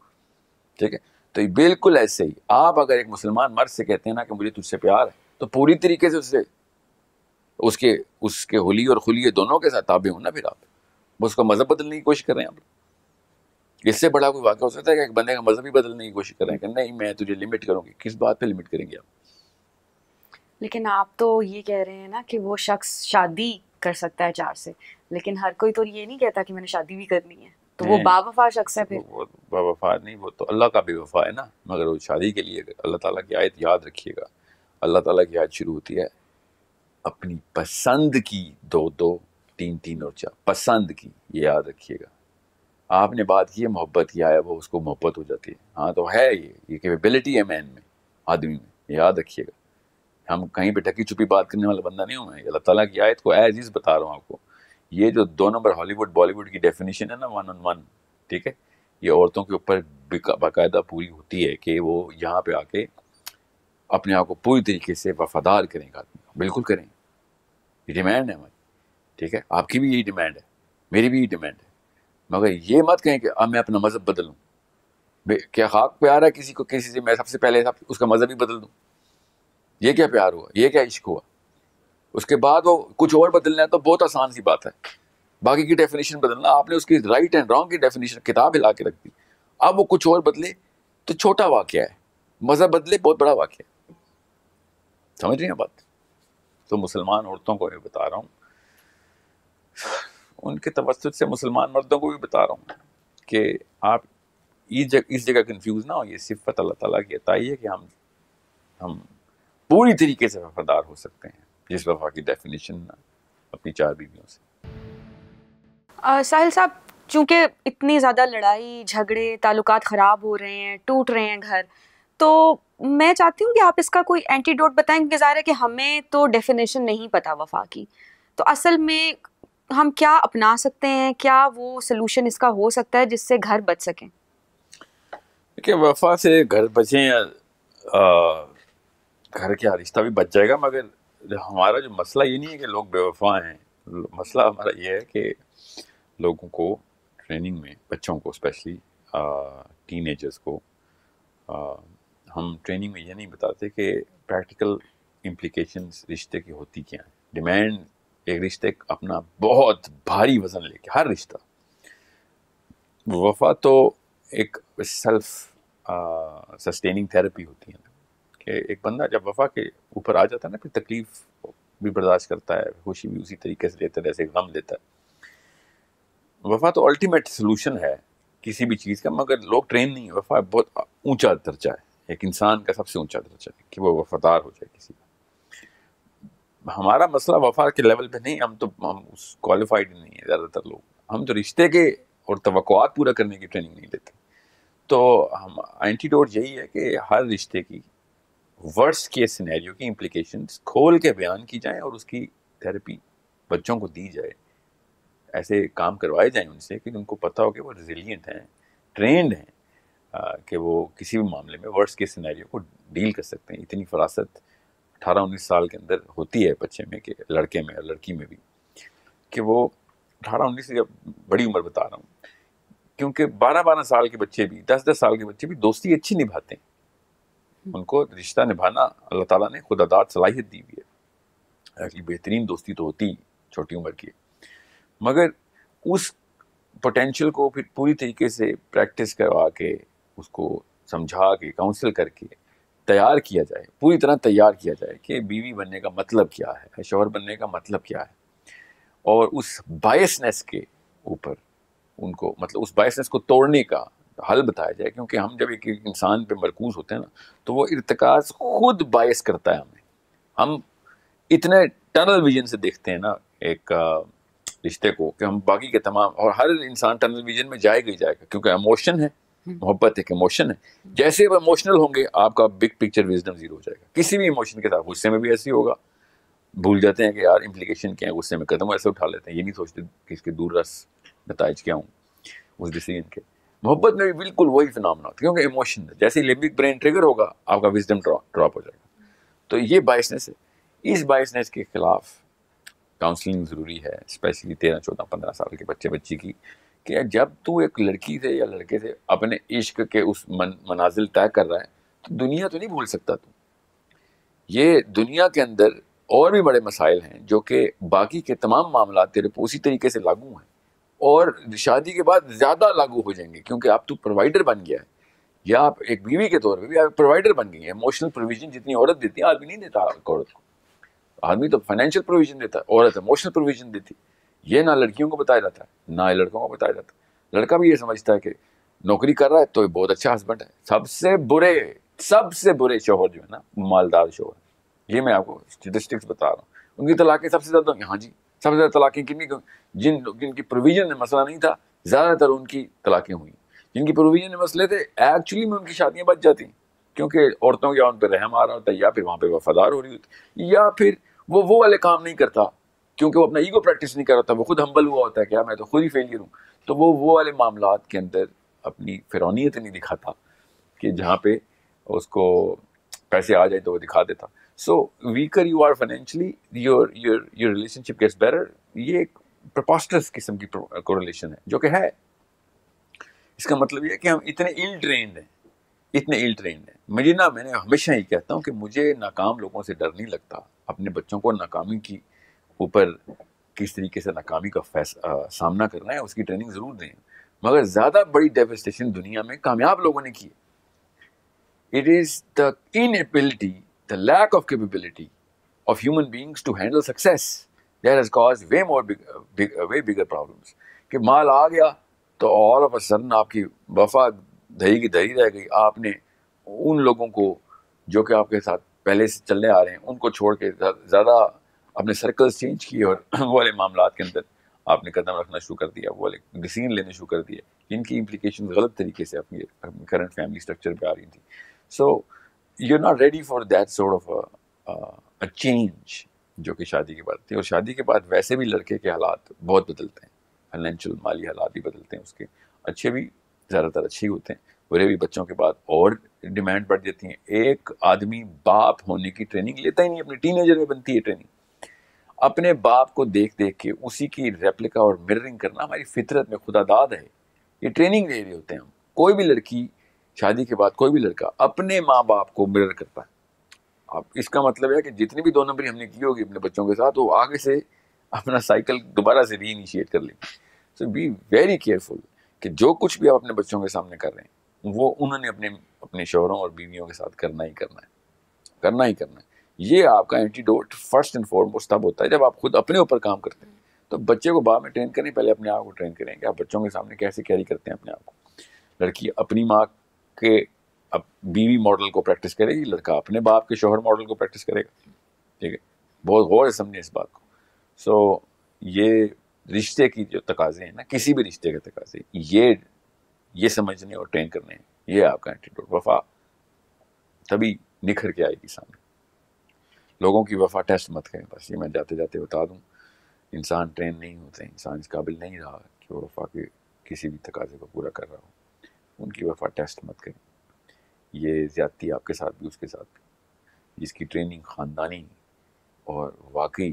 ٹھیک ہے. تو یہ بالکل ایسے ہی آپ اگر ایک مسلمان مرد سے کہتے ہیں نا کہ مجھے تجھ سے پیار ہے, تو پوری طریقے سے اس کے حلی اور خلیے دونوں کے ساتھ تابع ہوں نا. پھر آپ اس کا مذہب بدلنے کی کوشش کر رہے ہیں. آپ اس سے بڑا کوئی واقعہ ہو سکتا ہے کہ ایک بندے کا مذہب ہی بدلنے کی کوشش کر رہے ہیں کہ نہیں میں تجھے لمٹ کروں گی. کس بات پہ لمٹ کریں گے آپ؟ لیکن آپ تو یہ کہہ رہے ہیں نا کہ وہ شخص شادی کر سکتا ہے 4 سے، لیکن ہر کوئی تو یہ نہیں کہتا کہ میں نے شادی بھی کرنی ہے، تو وہ با وفا شخص ہے پھر. وہ وفا نہیں، وہ تو اللہ کا بھی وفا ہے نا. مگر وہ شادی کے لیے اللہ تعالیٰ کی آیت یاد رکھیے گا. اللہ تعالیٰ کی آیت شروع ہوتی ہے اپنی پسند کی 2 2 3 3 اور 4، پسند کی، یہ یاد رکھیے گا. آپ نے بات کی ہے محبت کی، آیا وہ اس کو محبت ہو جاتی ہے. ہاں تو ہے یہ کیپیبلٹی ہے مین میں، آدمی میں، یہ یاد رکھیے گا. ہم کہیں پہ ڈھکی چھپی بات کرنے والا بندہ نہیں ہوں میں. اللہ تعالیٰ کی آیت کو ایز از بتا رہا ہوں آپ کو. یہ جو 2 نمبر ہالی ووڈ بالی ووڈ کی ڈیفینیشن ہے نا 1 on 1، ٹھیک ہے، یہ عورتوں کے اوپر باقاعدہ پوری ہوتی ہے کہ وہ یہاں پہ آ کے اپنے آپ کو پوری طریقے سے وفادار کریں گا. بالکل کریں، یہ ڈیمانڈ ہے ہماری، ٹھیک ہے. آپ کی بھی یہی ڈیمانڈ ہے، میری بھی یہی ڈیمانڈ ہے. مگر یہ مت کہیں کہ اب میں اپنا مذہب بدل لوں. کیا خاک پیار ہے کسی کو کسی سے میں سب سے پہلے اس کا مذہب ہی بدل دوں؟ یہ کیا پیار ہوا، یہ کیا عشق ہوا؟ اس کے بعد وہ کچھ اور بدلنا ہے تو بہت آسان سی بات ہے. باقی کی ڈیفینیشن بدلنا، آپ نے اس کی رائٹ اینڈ رانگ کی ڈیفینیشن کتاب ہلا کے رکھ دی. اب وہ کچھ اور بدلے تو چھوٹا واقعہ ہے، مذہب بدلے بہت بڑا واقعہ ہے. سمجھ رہی ہیں بات؟ تو مسلمان عورتوں کو یہ بتا رہا ہوں، ان کے توسط سے مسلمان مردوں کو بھی بتا رہا ہوں کہ آپ اس جگہ کنفیوز نہ ہو. یہ صفت اللہ تعالیٰ کی عطائی ہے کہ ہم پوری طریقے سے وفادار ہو سکتے ہیں، جس وفا کی ڈیفینیشن اپنی 4 بیویوں سے. ساحل صاحب، چونکہ اتنی زیادہ لڑائی جھگڑے تعلقات خراب ہو رہے ہیں، ٹوٹ رہے ہیں گھر، تو میں چاہتی ہوں کہ آپ اس کا کوئی اینٹی ڈوٹ بتائیں، کیونکہ ظاہر ہے کہ ہمیں تو ڈیفینیشن نہیں پتہ وفا کی. تو اصل میں ہم کیا اپنا سکتے ہیں، کیا وہ سلوشن اس کا ہو سکتا ہے جس سے گھر بچ سکیں؟ کہ وفا سے گھر بچیں یا گھر کا رشتہ بھی بچ جائے گا. مگر ہمارا جو مسئلہ یہ نہیں ہے کہ لوگ بے وفا ہیں. مسئلہ ہمارا یہ ہے کہ لوگوں کو ٹریننگ میں، بچوں کو اسپیشلی ٹین ایجرز کو، ہم ٹریننگ میں یہ نہیں بتاتے کہ پریکٹیکل امپلیکیشنز رشتے کی ہوتی کیا ہیں. ڈیمانڈ ایک رشتے اپنا بہت بھاری وزن لے کے، ہر رشتہ. وفا تو ایک سیلف سسٹیننگ تھراپی ہوتی ہے کہ ایک بندہ جب وفا کے اوپر آ جاتا ہے نا، پھر تکلیف بھی برداشت کرتا ہے، خوشی بھی اسی طریقے سے لیتا ہے جیسے غم لیتا ہے. وفا تو الٹیمیٹ سلوشن ہے کسی بھی چیز کا. مگر لوگ ٹرین نہیں. وفا بہت اونچا درجہ ہے، ایک انسان کا سب سے اونچا درجہ ہے کہ وہ وفادار ہو جائے کسی کا. ہمارا مسئلہ وفا کے لیول پہ نہیں، ہم کوالیفائڈ نہیں ہیں زیادہ تر لوگ. ہم تو رشتے کے اور توقعات پورا کرنے کی ٹریننگ نہیں لیتے. تو ہم اینٹی ڈوٹ یہی ہے کہ ہر رشتے کی ورسٹ کیس سینیریو کی امپلیکیشنز کھول کے بیان کی جائیں اور اس کی تھراپی بچوں کو دی جائے. ایسے کام کروائے جائیں ان سے کہ ان کو پتہ ہو کہ وہ ریزیلینٹ ہیں، ٹرینڈ ہیں، کہ وہ کسی بھی معاملے میں ورسٹ کیس سینیریو کو ڈیل کر سکتے ہیں. اتنی فراست 18-19 سال کے اندر ہوتی ہے بچے میں، کہ لڑکے میں اور لڑکی میں بھی، کہ وہ 18-19 سے بڑی عمر بتا رہا ہوں، کیونکہ 12-12 سال کے بچے بھی، 10-10 سال کے بچے بھی دوستی اچھی نبھاتے ہیں. ان کو رشتہ نبھانا اللہ تعالیٰ نے خدا داد صلاحیت دی ہوئی ہے. ایکچولی بہترین دوستی تو ہوتی چھوٹی عمر کی، مگر اس پوٹینشیل کو پھر پوری طریقے سے پریکٹس کروا کے، اس کو سمجھا کے، کاؤنسل کر کے تیار کیا جائے، پوری طرح تیار کیا جائے کہ بیوی بننے کا مطلب کیا ہے، شوہر بننے کا مطلب کیا ہے. اور اس بائسنس کے اوپر ان کو، مطلب اس بائسنس کو توڑنے کا حل بتایا جائے. کیونکہ ہم جب ایک انسان پہ مرکوز ہوتے ہیں نا، تو وہ ارتکاز خود باعث کرتا ہے ہمیں. ہم اتنے ٹنل ویژن سے دیکھتے ہیں نا ایک رشتے کو، کہ ہم باقی کے تمام، اور ہر انسان ٹنل ویژن میں جائے گا ہی جائے گا، کیونکہ ایموشن ہے، محبت ایک ایموشن ہے. جیسے وہ ایموشنل ہوں گے، آپ کا بگ پکچر وزڈم زیرو ہو جائے گا. کسی بھی ایموشن کے ساتھ، غصے میں بھی ایسے ہی ہوگا، بھول جاتے ہیں کہ یار امپلیکیشن کیا ہے، غصے میں قدم ایسے اٹھا لیتے ہیں، یہ نہیں سوچتے کہ اس کے دور رس نتائج کیا ہوں اس ڈیسیجن کے. محبت میں بھی بالکل وہی فنامنا ہوتا ہے، کیونکہ ایموشن ہے. جیسے لیمبک برین ٹریگر ہوگا، آپ کا وزڈم ڈراپ ہو جائے گا. تو یہ بائسنس ہے. اس بائسنس کے خلاف کاؤنسلنگ ضروری ہے، اسپیشلی 13، 14، 15 سال کے بچے بچی کی، کہ جب تو ایک لڑکی سے یا لڑکے سے اپنے عشق کے اس منازل طے کر رہا ہے، تو دنیا تو نہیں بھول سکتا تو. یہ دنیا کے اندر اور بھی بڑے مسائل ہیں جو کہ باقی کے تمام معاملات تیرے پہ اسی طریقے سے لاگو ہیں، اور شادی کے بعد زیادہ لاگو ہو جائیں گے، کیونکہ آپ تو پرووائڈر بن گیا ہے، یا آپ ایک بیوی کے طور پہ بھی آپ پرووائڈر بن گئی ہیں. ایموشنل پروویژن جتنی عورت دیتی ہے، آدمی نہیں دیتا عورت کو. آدمی تو فائنینشیل پروویژن دیتا ہے، عورت ایموشنل پروویژن دیتی. یہ نہ لڑکیوں کو بتایا جاتا ہے نہ لڑکوں کو بتایا جاتا ہے. لڑکا بھی یہ سمجھتا ہے کہ نوکری کر رہا ہے تو بہت اچھا ہسبینڈ ہے. سب سے برے شوہر جو ہے نا مالدار شوہر. یہ میں آپ کو اسٹیٹسٹکس بتا رہا ہوں. ان کی طلاقیں سب سے زیادہ، ہاں جی سب سے زیادہ طلاقیں جن کی پروویژن میں مسئلہ نہیں تھا، زیادہ تر ان کی طلاقیں ہوئی. جن کی پروویژن میں مسئلے تھے ایکچولی میں ان کی شادیاں بچ جاتی ہیں، کیونکہ عورتوں کے ان پہ رحم آ رہا ہوتا ہے، یا پھر وہاں پہ وفادار ہو رہی ہوتی، یا پھر وہ والے کام نہیں کرتا کیونکہ وہ اپنا ایگو پریکٹس نہیں کر رہا ہوتا، وہ خود ہمبل ہوا ہوتا ہے کہ یار میں تو خود ہی فیلئر ہوں. تو وہ والے معاملات کے اندر اپنی فرعونیت نہیں دکھاتا کہ جہاں پہ اس کو پیسے آ جائے تو وہ دکھا دیتا. So weaker you are financially your relationship gets better. یہ ایک پرپاسٹرس قسم کی کوریلیشن ہے جو کہ ہے. اس کا مطلب یہ ہے کہ ہم اتنے ایل ٹرینڈ ہیں. میں نے ہمیشہ ہی کہتا ہوں کہ مجھے ناکام لوگوں سے ڈر نہیں لگتا. اپنے بچوں کو ناکامی کی اوپر کس طریقے سے ناکامی کا سامنا کرنا ہے اس کی ٹریننگ ضرور دیں، مگر زیادہ بڑی ڈیوسٹیشن دنیا میں کامیاب لوگوں نے کی. It is the inability, the lack of capability of human beings to handle success that has caused way bigger problems. کہ مال آ گیا تو all of a sudden آپ کی وفا دہی کی دہی رہ گئی. آپ نے ان لوگوں کو جو کہ آپ کے ساتھ پہلے سے چلنے آ رہے ہیں ان کو چھوڑ کے زیادہ اپنے سرکلز چینج کیے اور وہ والے معاملات کے اندر آپ نے قدم رکھنا شروع کر دیا، وہ والے ڈیسیژن لینے شروع کر دیے جن کی امپلیکیشن غلط طریقے سے اپنی کرنٹ فیملی اسٹرکچر پہ آ رہی تھی. So you're not ready for that sort of a change جو کہ شادی کے بعد تھی. اور شادی کے بعد ویسے بھی لڑکے کے حالات بہت بدلتے ہیں، فائنینشیل مالی حالات بھی بدلتے ہیں. اس کے اچھے بھی زیادہ تر اچھے ہی ہوتے ہیں، برے بھی. بچوں کے بعد اور ڈیمانڈ بڑھ جاتی ہیں. ایک آدمی باپ ہونے کی ٹریننگ لیتا ہی نہیں، اپنے ٹین ایجر میں بنتی ہے ٹریننگ. اپنے باپ کو دیکھ کے اسی کی ریپلیکا اور مررنگ کرنا ہماری فطرت میں خدا داد ہے. یہ ٹریننگ لے رہے ہوتے ہیں ہم. کوئی بھی لڑکی شادی کے بعد، کوئی بھی لڑکا اپنے ماں باپ کو مرر کرتا ہے. اب اس کا مطلب ہے کہ جتنی بھی 2 نمبری ہم نے کی ہوگی اپنے بچوں کے ساتھ، وہ آگے سے اپنا سائیکل دوبارہ سے ری انیشیٹ کر لیں. سو بی ویری کیئرفل کہ جو کچھ بھی آپ اپنے بچوں کے سامنے کر رہے ہیں وہ انہوں نے اپنے شوہروں اور بیویوں کے ساتھ کرنا ہی کرنا ہے. یہ آپ کا اینٹیڈوٹ فرسٹ اینڈ فارموسٹ تب ہوتا ہے جب آپ خود اپنے اوپر کام کرتے ہیں. تو بچے کو بعد میں ٹرین کریں، پہلے اپنے آپ کو ٹرین کریں کہ آپ بچوں کے سامنے کیسے کیری کرتے ہیں اپنے آپ کو. لڑکی اپنی ماں کے بیوی ماڈل کو پریکٹس کرے گی، لڑکا اپنے باپ کے شوہر ماڈل کو پریکٹس کرے گا. ٹھیک ہے، بہت غور سے سمجھیں اس بات کو. سو یہ رشتے کی جو تقاضے ہیں نا، کسی بھی رشتے کے تقاضے یہ سمجھنے اور ٹرین کرنے ہیں. یہ آپ کا اینٹیڈوٹ. وفا تبھی نکھر کے آئے گی سامنے. لوگوں کی وفا ٹیسٹ مت کریں. بس یہ میں جاتے جاتے بتا دوں، انسان ٹرین نہیں ہوتے، انسان اس قابل نہیں رہا کہ وہ وفا کے کسی بھی تقاضے کو پورا کر رہا ہو. ان کی وفا ٹیسٹ مت کریں. یہ زیادتی آپ کے ساتھ بھی اس کے ساتھ بھی. جس کی ٹریننگ خاندانی اور واقعی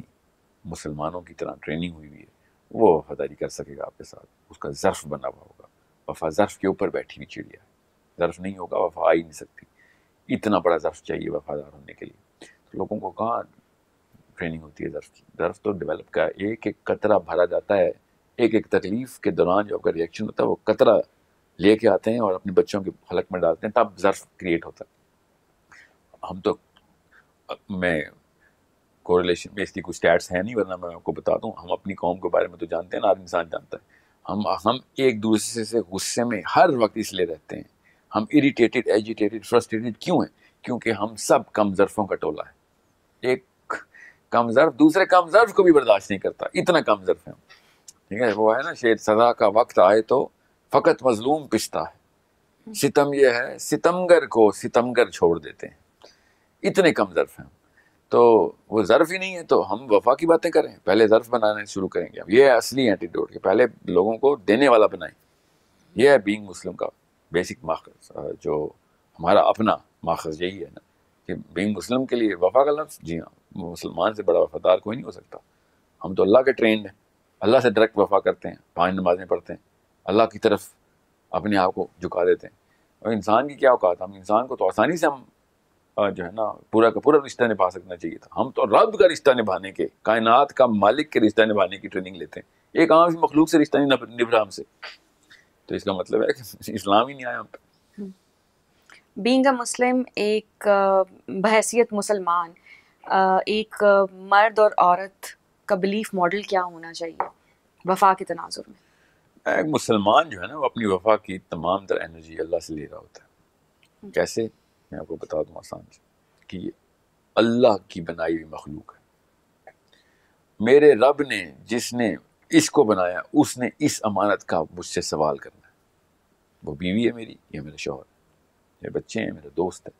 مسلمانوں کی طرح ٹریننگ ہوئی ہے وہ وفاداری کر سکے گا آپ کے ساتھ. اس کا ظرف بنا ہوا ہوگا. وفا ظرف کے اوپر بیٹھی ہوئی چڑیا ہے. ظرف نہیں ہوگا وفا آ ہی نہیں سکتی. اتنا بڑا ظرف چاہیے وفادار ہونے کے لیے. لوگوں کو کہاں ٹریننگ ہوتی ہے ظرف کی. ظرف تو ڈیولپ کا ایک قطرہ بھرا جاتا ہے. ایک تکلیف کے دوران جو آپ کا ریئیکشن ہوتا ہے وہ قطرہ لے کے آتے ہیں اور اپنے بچوں کے حلق میں ڈالتے ہیں، تب ظرف کریٹ ہوتا ہے. ہم تو میں کوریلیشن میں اس کی کوئی سٹیٹس ہیں نہیں، ورنہ میں آپ کو بتا دوں. ہم اپنی قوم کے بارے میں تو جانتے ہیں نا، ہر انسان جانتا ہے. ہم ایک دوسرے سے غصے میں ہر وقت اس لیے رہتے ہیں. ہم اریٹیٹڈ، ایجیٹیٹڈ، فرسٹریٹڈ کیوں ہیں؟ کیونکہ ہم سب کم ظرفوں کا ٹولہ ہے. ایک کم ظرف دوسرے کم ظرف کو بھی برداشت نہیں کرتا، اتنا کم ظرف ہے. ٹھیک ہے، وہ ہے نا شعر، سزا کا وقت آئے تو فقط مظلوم پستا ہے، ستم یہ ہے ستمگر کو ستمگر چھوڑ دیتے ہیں. اتنے کم ظرف ہیں. تو وہ ظرف ہی نہیں ہے تو ہم وفا کی باتیں کریں. پہلے ظرف بنانے شروع کریں گے. یہ اصلی اینٹیڈوٹ کہ پہلے لوگوں کو دینے والا بنائیں. یہ ہے بینگ مسلم کا بیسک ماخذ. جو ہمارا اپنا ماخذ یہی ہے نا کہ بینگ مسلم کے لیے وفا کا لفظ، جی ہاں، مسلمان سے بڑا وفادار کوئی نہیں ہو سکتا. ہم تو اللہ کے ٹرینڈ ہیں، اللہ سے ڈائریکٹ وفا کرتے ہیں، 5 نمازیں پڑھتے ہیں، اللہ کی طرف اپنے آپ کو جھکا دیتے ہیں. اور انسان کی کیا اوقات، ہم انسان کو تو آسانی سے ہم جو ہے نا پورا کا پورا رشتہ نبھا سکنا چاہیے تھا. ہم تو رب کا رشتہ نبھانے کے، کائنات کا مالک کے رشتہ نبھانے کی ٹریننگ لیتے ہیں. ایک عام سی مخلوق سے رشتہ نہیں نبھ رہا ہم سے. تو اس کا مطلب ہے کہ اسلام ہی نہیں آیا ہم پہ. بینگ اے مسلم، ایک بحیثیت مسلمان ایک مرد اور عورت کا بلیف ماڈل کیا ہونا چاہیے وفا کے تناظر میں؟ ایک مسلمان جو ہے نا وہ اپنی وفا کی تمام تر انرجی اللہ سے لے رہا ہوتا ہے. کیسے؟ میں آپ کو بتا دوں آسان سے کہ یہ اللہ کی بنائی ہوئی مخلوق ہے. میرے رب نے جس نے اس کو بنایا اس نے اس امانت کا مجھ سے سوال کرنا ہے. وہ بیوی ہے میری، یہ میرا شوہر ہے، میرے بچے ہیں، میرا دوست ہے.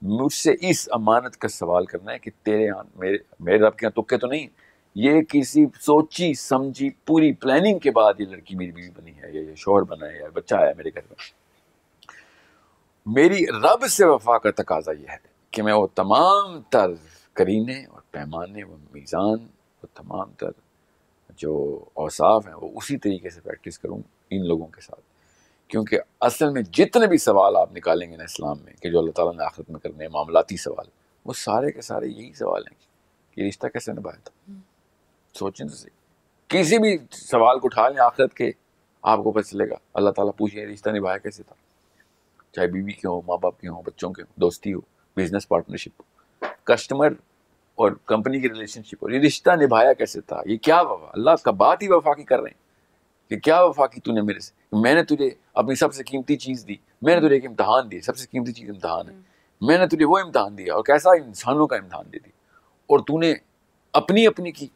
مجھ سے اس امانت کا سوال کرنا ہے کہ تیرے یہاں میرے رب کے یہاں تکے تو نہیں، یہ کسی سوچی سمجھی پوری پلاننگ کے بعد یہ لڑکی میری بیوی بنی ہے، یا یہ شوہر بنا ہے، یا بچہ آیا میرے گھر میں. میری رب سے وفا کا تقاضا یہ ہے کہ میں وہ تمام تر کرینے اور پیمانے، وہ میزان، وہ تمام تر جو اوصاف ہیں وہ اسی طریقے سے پریکٹس کروں ان لوگوں کے ساتھ. کیونکہ اصل میں جتنے بھی سوال آپ نکالیں گے نا اسلام میں کہ جو اللہ تعالیٰ نے آخرت میں کرنے ہیں، معاملاتی سوال، وہ سارے کے سارے یہی سوال ہیں کہ یہ رشتہ کیسے نبھایا تھا. سوچیں تو صحیح، کسی بھی سوال کو اٹھا لیں آخرت کے، آپ کو پتہ چلے گا اللہ تعالیٰ پوچھیں یہ رشتہ نبھایا کیسے تھا. چاہے بیوی کے ہوں، ماں باپ کے ہوں، بچوں کے ہوں، دوستی ہو، بزنس پارٹنرشپ ہو، کسٹمر اور کمپنی کی ریلیشن شپ ہو، یہ رشتہ نبھایا کیسے تھا. یہ کیا وفا، اللہ کا بات ہی وفا کی کر رہے ہیں کہ کیا وفا کی تو نے میرے سے. میں نے تجھے اپنی سب سے قیمتی چیز دی، میں نے تجھے ایک امتحان دی، سب سے قیمتی چیز امتحان ہے. میں نے تجھے وہ امتحان دیا اور کیسا انسانوں کا امتحان دے دی، اور تو نے اپنی کی،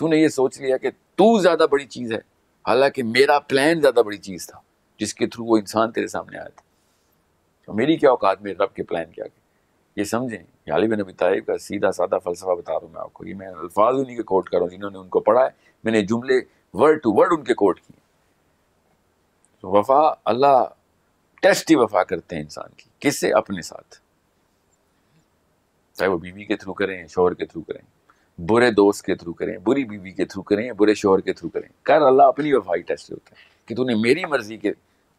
تو نے یہ سوچ لیا کہ تو زیادہ بڑی چیز ہے، حالانکہ میرا پلان زیادہ بڑی چیز تھا جس کے تھرو وہ انسان تیرے سامنے آیا تھا. تو میری کیا اوقات، میرے رب کے پلان کیا کہ یہ سمجھیں. یہ علی بن ابی طالب کا سیدھا سادہ فلسفہ بتا رہا ہوں میں آپ کو. یہ میں الفاظ انہیں کے کوٹ کر رہا ہوں جنہوں نے ان کو پڑھا ہے، میں نے جملے ورڈ ٹو ورڈ ان کے کوٹ کیے. تو وفا، اللہ ٹیسٹ ہی وفا کرتے ہیں انسان کی. کس سے؟ اپنے ساتھ. چاہے وہ بیوی کے تھرو کریں، شوہر کے تھرو کریں، برے دوست کے تھرو کریں، بری بیوی کے تھرو کریں، برے شوہر کے تھرو کریں. کر اللہ اپنی وفائی ٹیسٹ ہوتا ہے کہ تو نے میری مرضی کے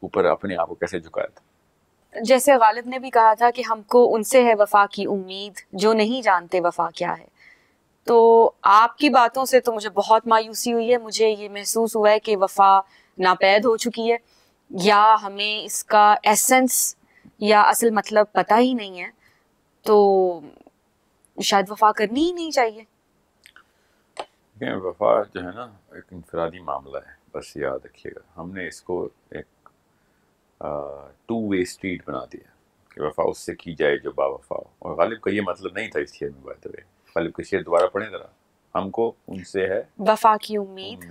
اوپر اپنے آپ کو کیسے جھکایا تھا. جیسے غالب نے بھی کہا تھا کہ ہم کو ان سے ہے وفا کی امید جو نہیں جانتے وفا کیا ہے. تو آپ کی باتوں سے تو مجھے بہت مایوسی ہوئی ہے. مجھے یہ محسوس ہوا ہے کہ وفا ناپید ہو چکی ہے، یا ہمیں اس کا ایسنس یا اصل مطلب پتہ ہی نہیں ہے. تو شاید وفا کرنی ہی نہیں چاہیے. وفا جو ہے نا ایک انفرادی معاملہ ہے، بس یاد رکھیے گا. ہم نے اس کو ایک ٹو وے اسٹریٹ بنا دیا کہ وفا اس سے کی جائے جو با وفا ہو. اور غالب کا یہ مطلب نہیں تھا اس شعر میں. بات ہے غالب کا شعر دوبارہ پڑھیں ذرا. ہم کو ان سے ہے وفا کی امید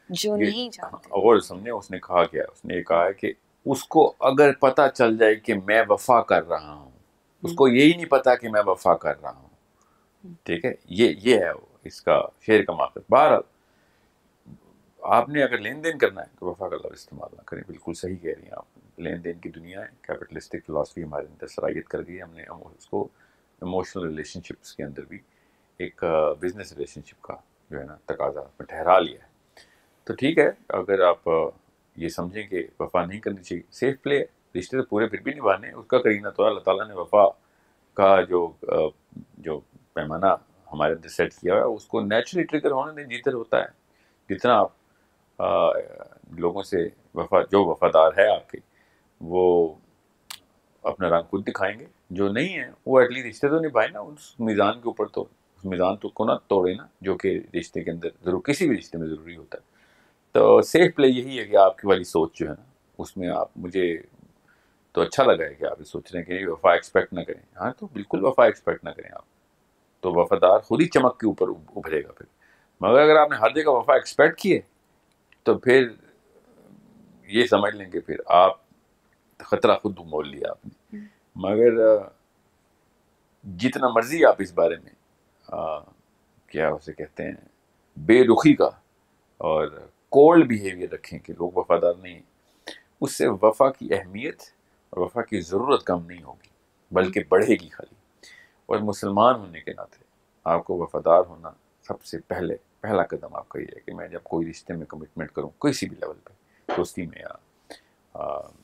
جو نہیں جانتے. اور سمجھے اس نے کہا کیا؟ اس نے یہ کہا ہے کہ اس کو اگر پتہ چل جائے کہ میں وفا کر رہا ہوں، اس کو یہی نہیں پتا کہ میں وفا کر رہا ہوں. ٹھیک ہے، یہ ہے اس کا شعر کا مقصد. بہرحال آپ نے اگر لین دین کرنا ہے تو وفا کا لفظ استعمال نہ کریں. بالکل صحیح کہہ رہی ہیں آپ. لین دین کی دنیا ہے، کیپٹلسٹک فلاسفی ہمارے اندر صلاحیت کر گئی. ہم نے اس کو ایموشنل ریلیشن شپس کے اندر بھی ایک بزنس ریلیشن شپ کا جو ہے نا تقاضا میں ٹھہرا لیا ہے. تو ٹھیک ہے، اگر آپ یہ سمجھیں کہ وفا نہیں کرنی چاہیے، سیف پلے، رشتے تو پورے پھر بھی نبھانے. اس کا کرینہ تو اللہ تعالیٰ نے وفا کا جو پیمانہ ہمارے اندر سیٹ کیا ہوا ہے اس کو نیچرلی ٹریگر ہونے دیں. جتنا ہوتا ہے، جتنا آپ لوگوں سے جو وفادار ہے آپ کے، وہ اپنا رنگ خود دکھائیں گے. جو نہیں ہے وہ ایٹ لیسٹ رشتے تو نبھائیں نا اس میزان کے اوپر. تو اس میزان تو کو نہ توڑے نا جو کہ رشتے کے اندر ضرور، کسی بھی رشتے میں ضروری ہوتا ہے. تو سیف پلے یہی ہے کہ آپ کی والی سوچ جو ہے نا اس میں آپ، مجھے تو اچھا لگا ہے کہ آپ یہ سوچ رہے ہیں کہ وفا ایکسپیکٹ نہ کریں. ہاں تو بالکل وفا ایکسپیکٹ نہ کریں آپ، تو وفادار خود ہی چمک کے اوپر ابھرے گا پھر. مگر اگر آپ نے ہر جگہ وفا ایکسپیکٹ کیے تو پھر یہ سمجھ لیں کہ پھر آپ خطرہ خود مول لیا آپ نے. مگر جتنا مرضی آپ اس بارے میں کیا اسے کہتے ہیں بے رخی کا اور کولڈ بیہیویئر رکھیں کہ لوگ وفادار نہیں، اس سے وفا کی اہمیت اور وفا کی ضرورت کم نہیں ہوگی بلکہ بڑھے گی خالی. اور مسلمان ہونے کے ناطے آپ کو وفادار ہونا سب سے پہلا قدم آپ کا یہ ہے کہ میں جب کوئی رشتے میں کمٹمنٹ کروں، کسی بھی لیول پہ، دوستی میں یا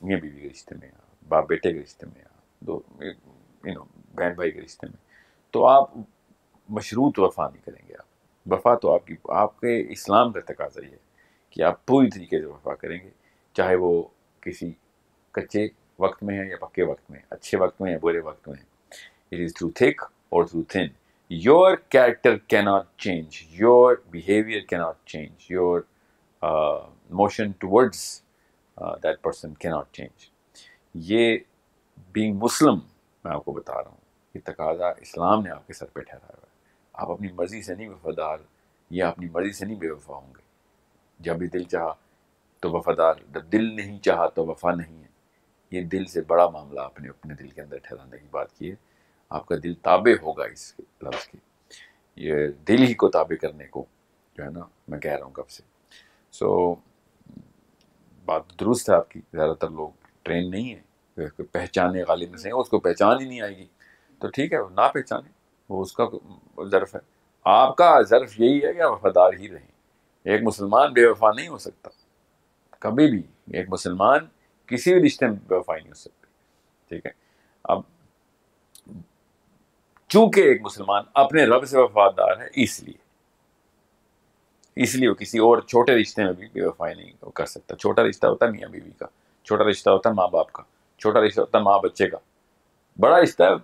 میاں بیوی کے رشتے میں، یا باپ بیٹے کے رشتے میں، یا بہن بھائی کے رشتے میں، تو آپ مشروط وفا نہیں کریں گے. آپ وفا تو آپ کے اسلام کا تقاضا یہ ہے کہ آپ پوری طریقے سے وفا کریں گے، چاہے وہ کسی کچے وقت میں ہے یا پکے وقت میں، اچھے وقت میں یا برے وقت میں. اٹ از تھرو تھک اور through thin. your character cannot change, your behavior cannot change, your motion towards that person cannot change. یہ being Muslim میں آپ کو بتا رہا ہوں، یہ تقاضا اسلام نے آپ کے سر پہ ٹھہرایا ہوا ہے. آپ اپنی مرضی سے نہیں وفادار یا اپنی مرضی سے نہیں بے وفا ہوں گے. جب بھی دل چاہا تو وفادار، جب دل نہیں چاہا تو وفا نہیں ہے. یہ دل سے بڑا معاملہ آپ نے اپنے دل کے اندر ٹھہرانے کی بات کی ہے. آپ کا دل تابع ہوگا اس کے لفظ کی، یہ دل ہی کو تابع کرنے کو جو ہے نا میں کہہ رہا ہوں کب سے. سو بات درست ہے آپ کی، زیادہ تر لوگ ٹرین نہیں ہے، پہچانے غالب میں سے اس کو پہچان ہی نہیں آئے گی تو ٹھیک ہے وہ نہ پہچانے، وہ اس کا ظرف ہے. آپ کا ظرف یہی ہے کہ وفادار ہی رہیں. ایک مسلمان بے وفا نہیں ہو سکتا کبھی بھی. ایک مسلمان کسی بھی رشتے میں بے وفا نہیں ہو سکتے. ٹھیک ہے. اب چونکہ ایک مسلمان اپنے رب سے وفادار ہے اس لیے وہ کسی اور چھوٹے رشتے میں بھی بے وفائی نہیں کر سکتا. چھوٹا رشتہ ہوتا ہے میاں بیوی کا، چھوٹا رشتہ ہوتا ہے ماں باپ کا، چھوٹا رشتہ ہوتا ہے ماں بچے کا. بڑا رشتہ ہے